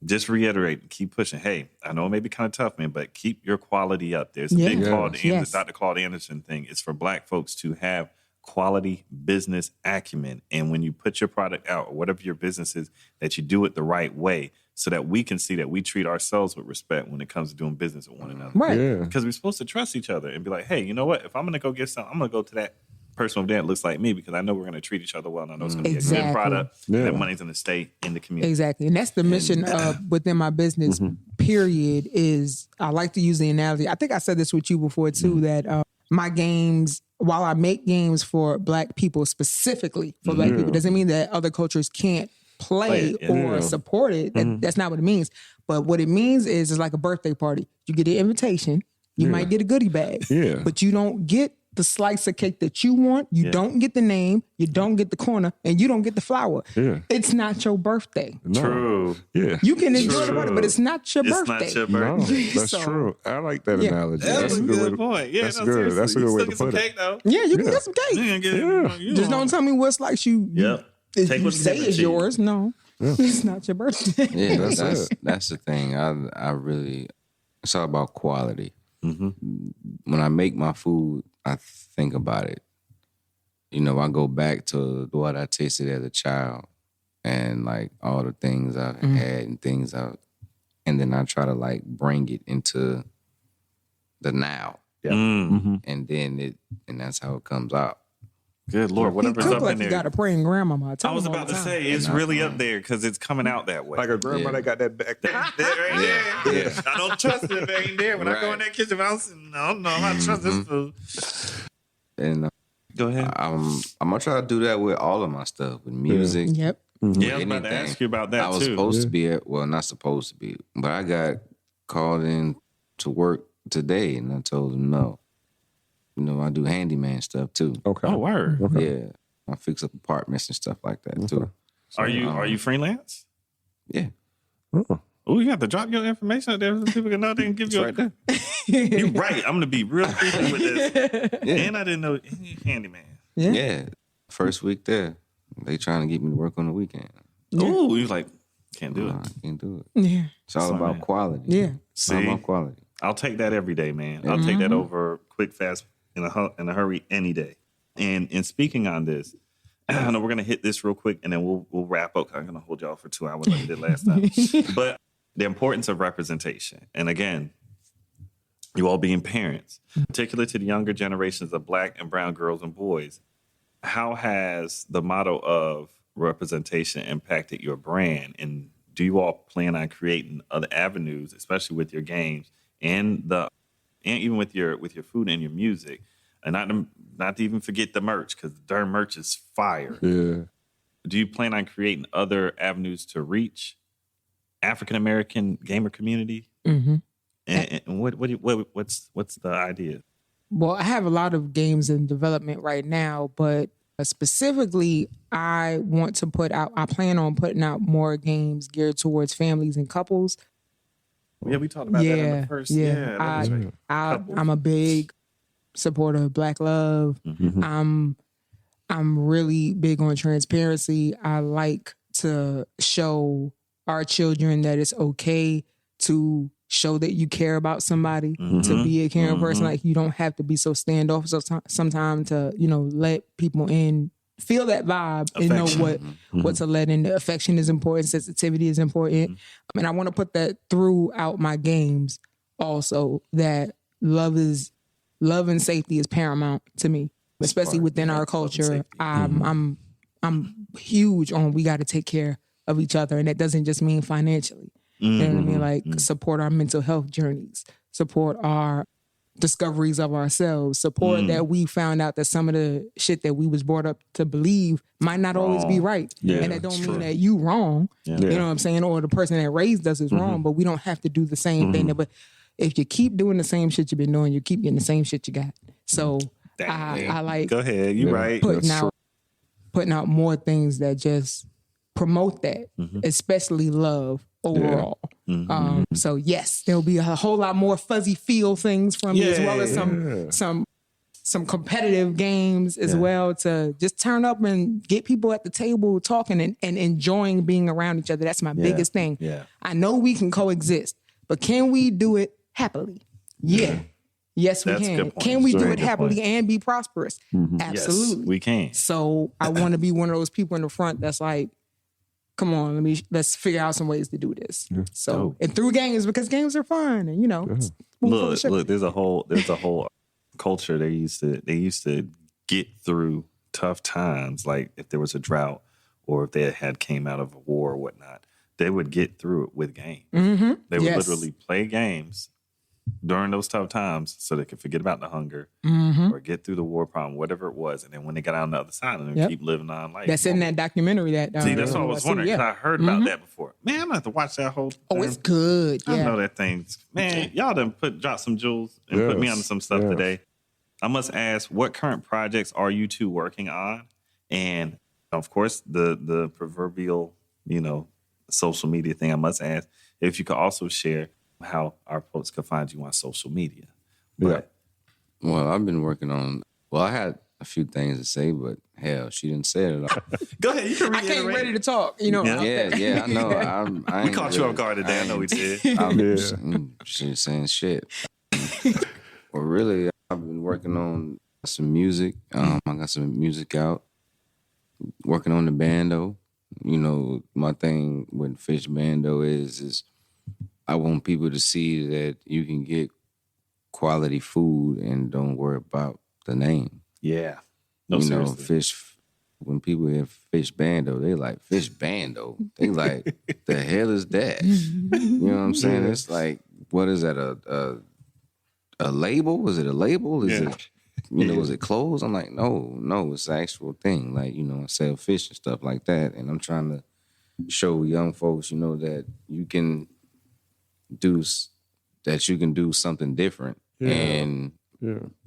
Just reiterate, keep pushing. Hey, I know it may be kind of tough, man, but keep your quality up. There's a big
Yes.
Dr. Claude Anderson thing. It's for Black folks to have quality business acumen. And when you put your product out or whatever your business is, that you do it the right way so that we can see that we treat ourselves with respect when it comes to doing business with one another.
Right.
Yeah.
Because we're supposed to trust each other and be like, hey, you know what? If I'm going to go get something, I'm going to go to that person over there that looks like me because I know we're going to treat each other well and I know it's going to be a
Exactly.
good product.
Yeah.
That money's going to stay in the community.
Exactly. And that's the mission of within my business, period is, I like to use the analogy. I think I said this with you before too, that my games, while I make games for Black people, specifically for Black people, doesn't mean that other cultures can't play or support it. That's not what it means. But what it means is it's like a birthday party. You get an invitation, you might get a goodie bag, but you don't get the slice of cake that you want. You don't get the name, you don't get the corner, and you don't get the flower. It's not your birthday.
True.
Yeah.
You can enjoy the party, but it's not your birthday.
It's not your birthday.
No, that's true. I like that analogy.
That's a good point. Yeah,
that's good. That's a good way to put
cake,
it.
Though.
Yeah, you can get some cake. Just don't tell me what slice you
Take what
say is yours. No, it's not your birthday.
Yeah, that's the thing. I really, it's all about quality. When I make my food, I think about it. You know, I go back to what I tasted as a child and like all the things I've had and and then I try to like bring it into the now. And then and that's how it comes out.
Good Lord, whatever's up in there.
You got a praying grandmama.
I was about to say, it's really up there because it's coming out that way.
Like a grandma that got that back there.
I don't trust it if it ain't there. When I go in that kitchen, I don't know how to trust this food.
And
go ahead.
I'm gonna try to do that with all of my stuff, with music.
Yep.
Yeah, I was about to ask you about that
I was
too.
supposed to be not supposed to be, but I got called in to work today, and I told them no. You know, I do handyman stuff too.
Okay.
Oh, word.
Okay.
Yeah, I fix up apartments and stuff like that too. So,
are you freelance?
Yeah.
Oh, you have to drop your information out there so people can know they can give you
right there.
You're right. I'm gonna be real creepy with this. And I didn't know handyman.
Yeah. First week there, they trying to get me to work on the weekend.
Oh, you like can't do it.
I can't do it.
Yeah.
It's all about quality.
Yeah.
It's all about quality.
I'll take that every day, man. I'll take that over quick, fast, in a hurry any day. And speaking on this, I know we're gonna hit this real quick, and then we'll wrap up. I'm gonna hold y'all for 2 hours like we did last time. But the importance of representation, and again, you all being parents, particularly to the younger generations of Black and brown girls and boys, how has the motto of representation impacted your brand? And do you all plan on creating other avenues, especially with your games and even with your food and your music, and not to even forget the merch, because the darn merch is fire.
Yeah.
Do you plan on creating other avenues to reach African American gamer community? And what's the idea?
Well, I have a lot of games in development right now, but specifically, I plan on putting out more games geared towards families and couples.
Yeah, we talked about that in the first.
I'm a big supporter of Black love. I'm really big on transparency. I like to show our children that it's okay to show that you care about somebody, to be a caring person. Like, you don't have to be so standoffish sometimes to, let people in, feel that vibe, affection. And know what to let in. The affection is important, sensitivity is important. And I want to put that throughout my games also, that love and safety is paramount to me, especially within our culture. I'm huge on, we got to take care of each other. And that doesn't just mean financially. You know what I mean? Like, support our mental health journeys, support our discoveries of ourselves, support that we found out that some of the shit that we was brought up to believe might not always be right. And that don't mean that you wrong, you know what I'm saying? Or the person that raised us is wrong, but we don't have to do the same thing. But if you keep doing the same shit you've been doing, you keep getting the same shit you got. So I like,
go ahead, you right.
Putting out more things that just promote that, especially love overall. So yes, there'll be a whole lot more fuzzy feel things from me, as well as some competitive games as well, to just turn up and get people at the table talking and enjoying being around each other. That's my biggest thing. I know we can coexist, but can we do it happily? Yes, we can. Can we do it happily and be prosperous? Absolutely.
Yes, we can.
So I want to be one of those people in the front that's like, come on, let's figure out some ways to do this. So, and through games, because games are fun, and
look, there's a whole culture. They used to get through tough times, like if there was a drought or if they had came out of a war or whatnot. they would get through it with games.
Mm-hmm.
They would literally play games during those tough times so they could forget about the hunger or get through the war problem, whatever it was. And then when they got on the other side, and keep living on life.
That's in that documentary.
See, that's what I was wondering, because I heard about that before. Man, I'm going to have to watch that whole thing.
Oh, it's good.
I know that thing's... Man, y'all done dropped some jewels and put me onto some stuff today. I must ask, what current projects are you two working on? And, of course, the proverbial, social media thing, I must ask if you could also share how our folks can find you on social media.
Well, I've been working on... Well, I had a few things to say, but hell, she didn't say it all.
Go ahead, you can reiterate.
I came ready to talk,
Yeah, I know. I
we caught you off guard today. I know we did.
She's saying shit. Well, really, I've been working on some music. I got some music out. Working on the bando. My thing with Fish Bando is I want people to see that you can get quality food and don't worry about the name.
Yeah. No, seriously.
Fish. When people hear Fish Bando, they like Fish Bando. They like, the hell is that? You know what I'm saying? It's like, what is that? A label? Was it a label? Is it, was it clothes? I'm like, no, it's the actual thing. Like, I sell fish and stuff like that. And I'm trying to show young folks, that you can do something different and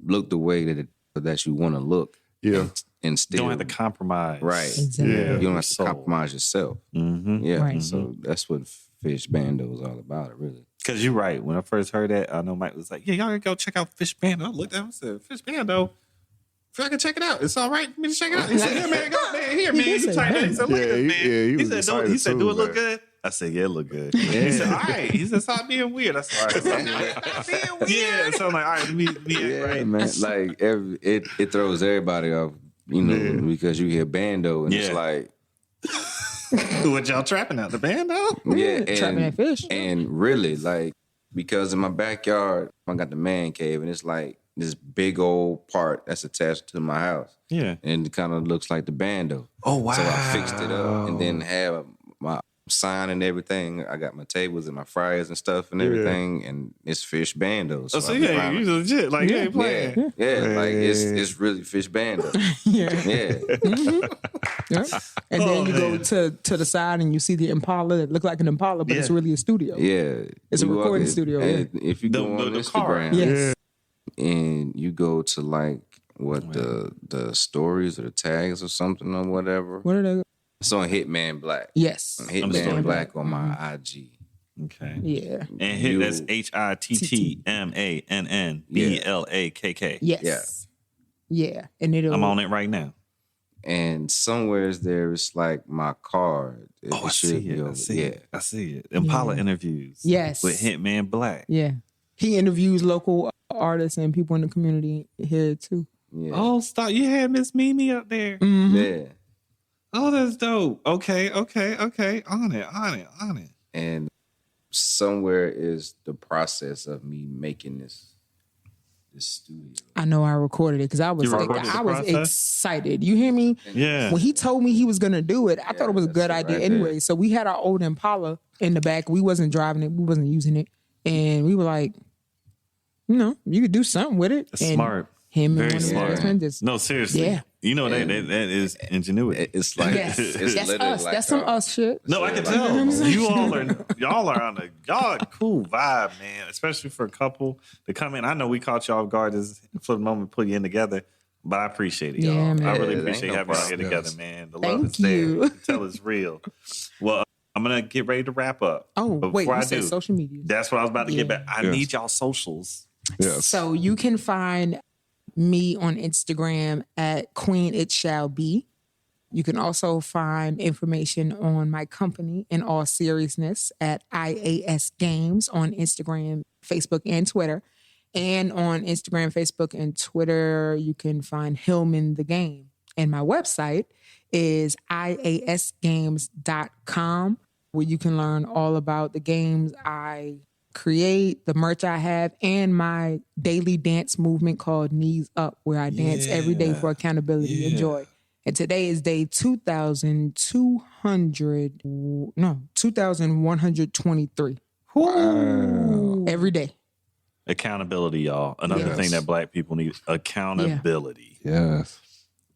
look the way that you want to look. Yeah. And still
don't have to compromise.
Right.
Exactly.
Yeah. You don't have to compromise yourself.
Mm-hmm.
Yeah.
Right.
So that's what Fish Bando is all about, really.
Because you're right. When I first heard that, I know Mike was like, yeah, y'all gotta go check out Fish Bando. I looked at him and said, Fish Bando? If I can check it out, it's all right for me to check it out. He said, yeah, man, go, man, here, man. You type that. He said, look at this, man. He said, do it look good? I said, yeah, it look good. He said, all right. He said, stop being weird. I said, all right, stop being weird. Yeah, so I'm like, all right, me right.
Man, like, it throws everybody off, because you hear bando, and it's like...
What y'all trapping out, the bando?
Yeah,
trapping that fish.
And really, like, because in my backyard, I got the man cave, and it's like this big old part that's attached to my house.
Yeah.
And it kind of looks like the bando.
Oh, wow.
So I fixed it up and then have my sign and everything. I got my tables and my fryers and stuff and everything, and it's Fish Bando.
So you legit, like, you ain't playing.
Yeah, like, it's really Fish Bando. Yeah.
And then you go to the side and you see the Impala that look like an Impala, but it's really a studio.
Yeah.
It's a recording studio.
If you go on Instagram and you go to like the stories or the tags or something or whatever.
What are they?
It's on Hittman Black.
Yes.
Hittman Black on my IG.
Okay.
Yeah.
And that's HITTMANNBLAKK.
Yes. Yeah. And
I'm on it right now.
And somewhere there's like my card.
I see it. I see it. Impala interviews.
Yes.
With Hittman Black.
Yeah. He interviews local artists and people in the community here too.
Yeah.
Oh, stop. You had Miss Mimi up there.
Mm-hmm.
Yeah.
Oh, that's dope. Okay. On it.
And somewhere is the process of me making this studio.
I know I recorded it because I was excited. You hear me?
Yeah.
When he told me he was gonna do it, I thought it was a good idea anyway. So we had our old Impala in the back. We wasn't driving it. We wasn't using it. And we were like, you could do something with it.
And smart.
Him
very
and
smart.
Just,
no, seriously.
Yeah.
You know that is ingenuity.
It's like
yes.
it's
that's
literally
us.
like
that's some us shit.
No, I can tell. Y'all are on a cool vibe, man. Especially for a couple to come in. I know we caught y'all off guard for the moment, put you in together. But I appreciate it, y'all.
Yeah, man.
I really appreciate having y'all here together, man. The love is
you.
there. You can tell it's real. Well, I'm gonna get ready to wrap up.
Oh,
but
wait,
before
you
I
said
do,
social media.
That's what I was about to get back. I need y'all socials.
Yes.
So you can find me on Instagram at Queen It Shall Be. You can also find information on my company in all seriousness at IAS Games on Instagram, Facebook, and Twitter. And on Instagram, Facebook, and Twitter, you can find Hillman the Game. And my website is iasgames.com, where you can learn all about the games I create, the merch I have, and my daily dance movement called Knees Up, where I dance every day for accountability and joy. And today is day 2,123.
Wow.
Every day.
Accountability, y'all. Another thing that Black people need. Accountability.
Yes.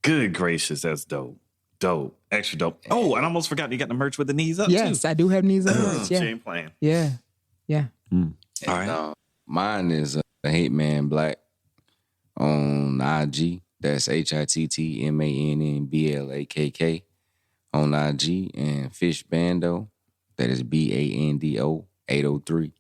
Good gracious, that's dope. Dope. Extra dope. Oh, and I almost forgot you got the merch with the knees up,
Yes,
too.
I do have knees up.
She ain't playing.
Yeah. Yeah.
All right.
Mine is Hittmann Black on IG. That's HITTMANNBLAKK on IG. And Fish Bando, that is BANDO 803.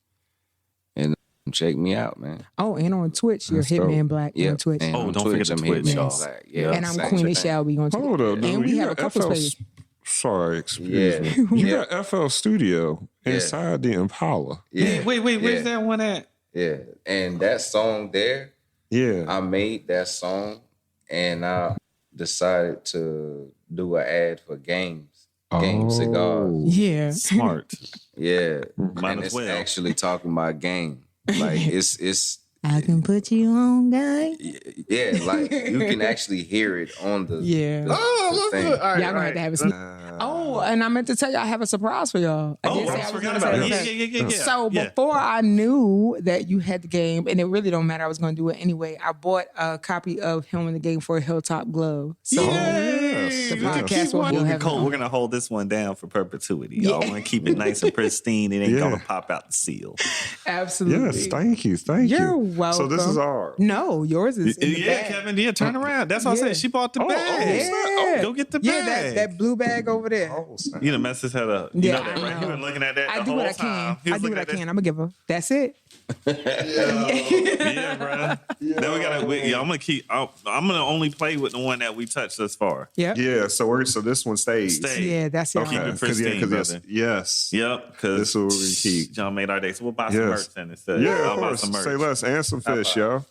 And check me out, man.
Oh, and on Twitch, you're
That's dope.
Hittmann Black on Twitch.
And on
don't forget the
I'm
Twitch,
Hittmann
y'all.
Black. Yeah,
And I'm
same
Queen
thing.
It Shall Be on Twitch.
Hold up, dude.
And we
You
have a
got
couple
FL
spaces.
Sorry, excuse me. You got FL Studio inside the Impala.
Yeah.
Wait, where's that one at?
Yeah. And that song there,
Yeah.
I made that song and I decided to do an ad for Game Cigars.
Yeah.
Smart.
Yeah.
Might
And
as
it's
well.
actually talking about game. Like it's
I can put you on, guy.
yeah, like you can actually hear it on the
Yeah.
the thing.
All right,
Y'all gonna have to have a sneak. Oh, and I meant to tell you I have a surprise for y'all. I did say I was
forgot
gonna
about
say
it.
that.
Yeah.
So before I knew that you had the game, and it really don't matter, I was going to do it anyway. I bought a copy of Him in the Game for a Hilltop glove. So
yes.
the podcast will
We're
have it on.
gonna hold this one down for perpetuity. Y'all want to keep it nice and pristine. It ain't gonna pop out the seal.
Absolutely.
Yes, thank you. Thank
You're
you.
welcome.
So this is ours.
No, yours is in the bag.
Kevin. Yeah, turn around. That's what I
Yeah.
said. She bought the bag.
Yeah.
Go get the
Yeah,
bag.
that blue bag over there.
Oh, snap.
You know, Messis had a. You
Yeah,
know that,
I
right?
know.
He been looking at that
I
the
do
whole
what I
time.
can.
He
I
was
do
looking
what I
at that.
can. I'm gonna give her. That's it.
Yeah, bro. Then we gotta. I'm gonna keep. I'm gonna only play with the one that we touched thus far.
Yep.
Yeah, so this one stays.
Stay.
Yeah, that's your
Keep it
own.
pristine, brother.
Yes.
Yep, because
This is what we keep.
John made our day. So we'll buy some merch then instead.
Yeah,
I'll
of
buy
course.
some merch.
Say less and some fish, yo.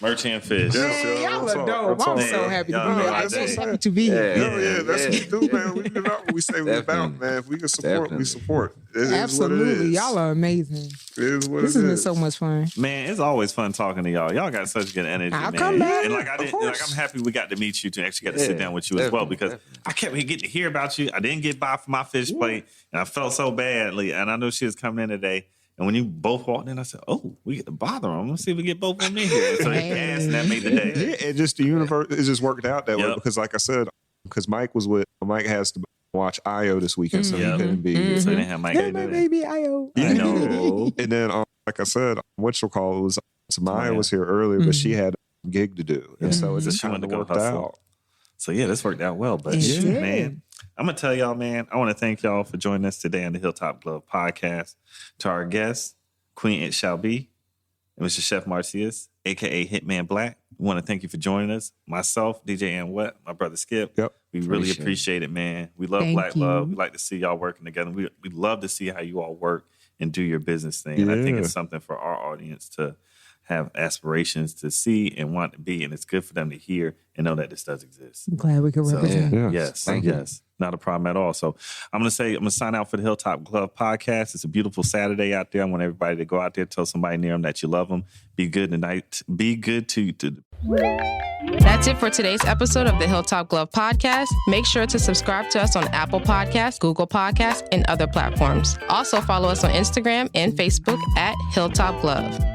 Merch and fish.
Yeah.
Man, y'all
What's
are
up?
dope.
What's
I'm
up?
so happy to
Y'all
be
know
here.
my
I'm so
day.
happy to be here.
Yeah, that's what we do, man. We do what we say we're about, man. If we can support, we
Definitely.
support. It is what it
Absolutely.
is.
Y'all are amazing.
It is what
This
it
has been
is.
so much fun.
Man, it's always fun talking to y'all. Y'all got such good energy,
I'll
man.
come back.
And
Of course.
I'm happy we got to meet you to actually get to sit down with you as well, because I kept getting to hear about you. I didn't get by for my fish plate, and I felt so badly. And I knew she was coming in today. And when you both walked in, I said, "Oh, we get to bother them. Let's see if we get both of them in here." So they asked, and that made the day.
Yeah, it just the universe. It just worked out that way
Yep.
because, like I said, because Mike has to watch IO this weekend, so he
Yep.
couldn't be.
So they didn't have Mike
Hey,
in
my
today.
baby, I-O.
I know.
And then, like I said, whatchamacallit was Samaya was here earlier, but she had a gig to do, and so it just
She
kind
wanted
of
to go
worked
hustle.
out.
So yeah, this worked out well. But
It
shit,
did.
man, I'm gonna tell y'all, man, I want to thank y'all for joining us today on the Hilltop Glove podcast. To our guests, Queen It Shall Be, and Mr. Chef Martius, aka Hittmann Black. We want to thank you for joining us. Myself, DJ and Wet, my brother Skip.
Yep.
We really appreciate it, man. We love
Thank
Black
you.
Love. We like to see y'all working together. We love to see how you all work and do your business thing. And I think
Yeah.
it's something for our audience to have aspirations to see and want to be, and it's good for them to hear and know that this does exist.
I'm glad we could
So,
represent.
Yeah.
Yes,
Thank you.
yes. Not a problem at all. So I'm going to sign out for the Hilltop Glove podcast. It's a beautiful Saturday out there. I want everybody to go out there, tell somebody near them that you love them. Be good tonight. Be good to
That's it for today's episode of the Hilltop Glove podcast. Make sure to subscribe to us on Apple Podcasts, Google Podcasts, and other platforms. Also follow us on Instagram and Facebook at Hilltop Glove.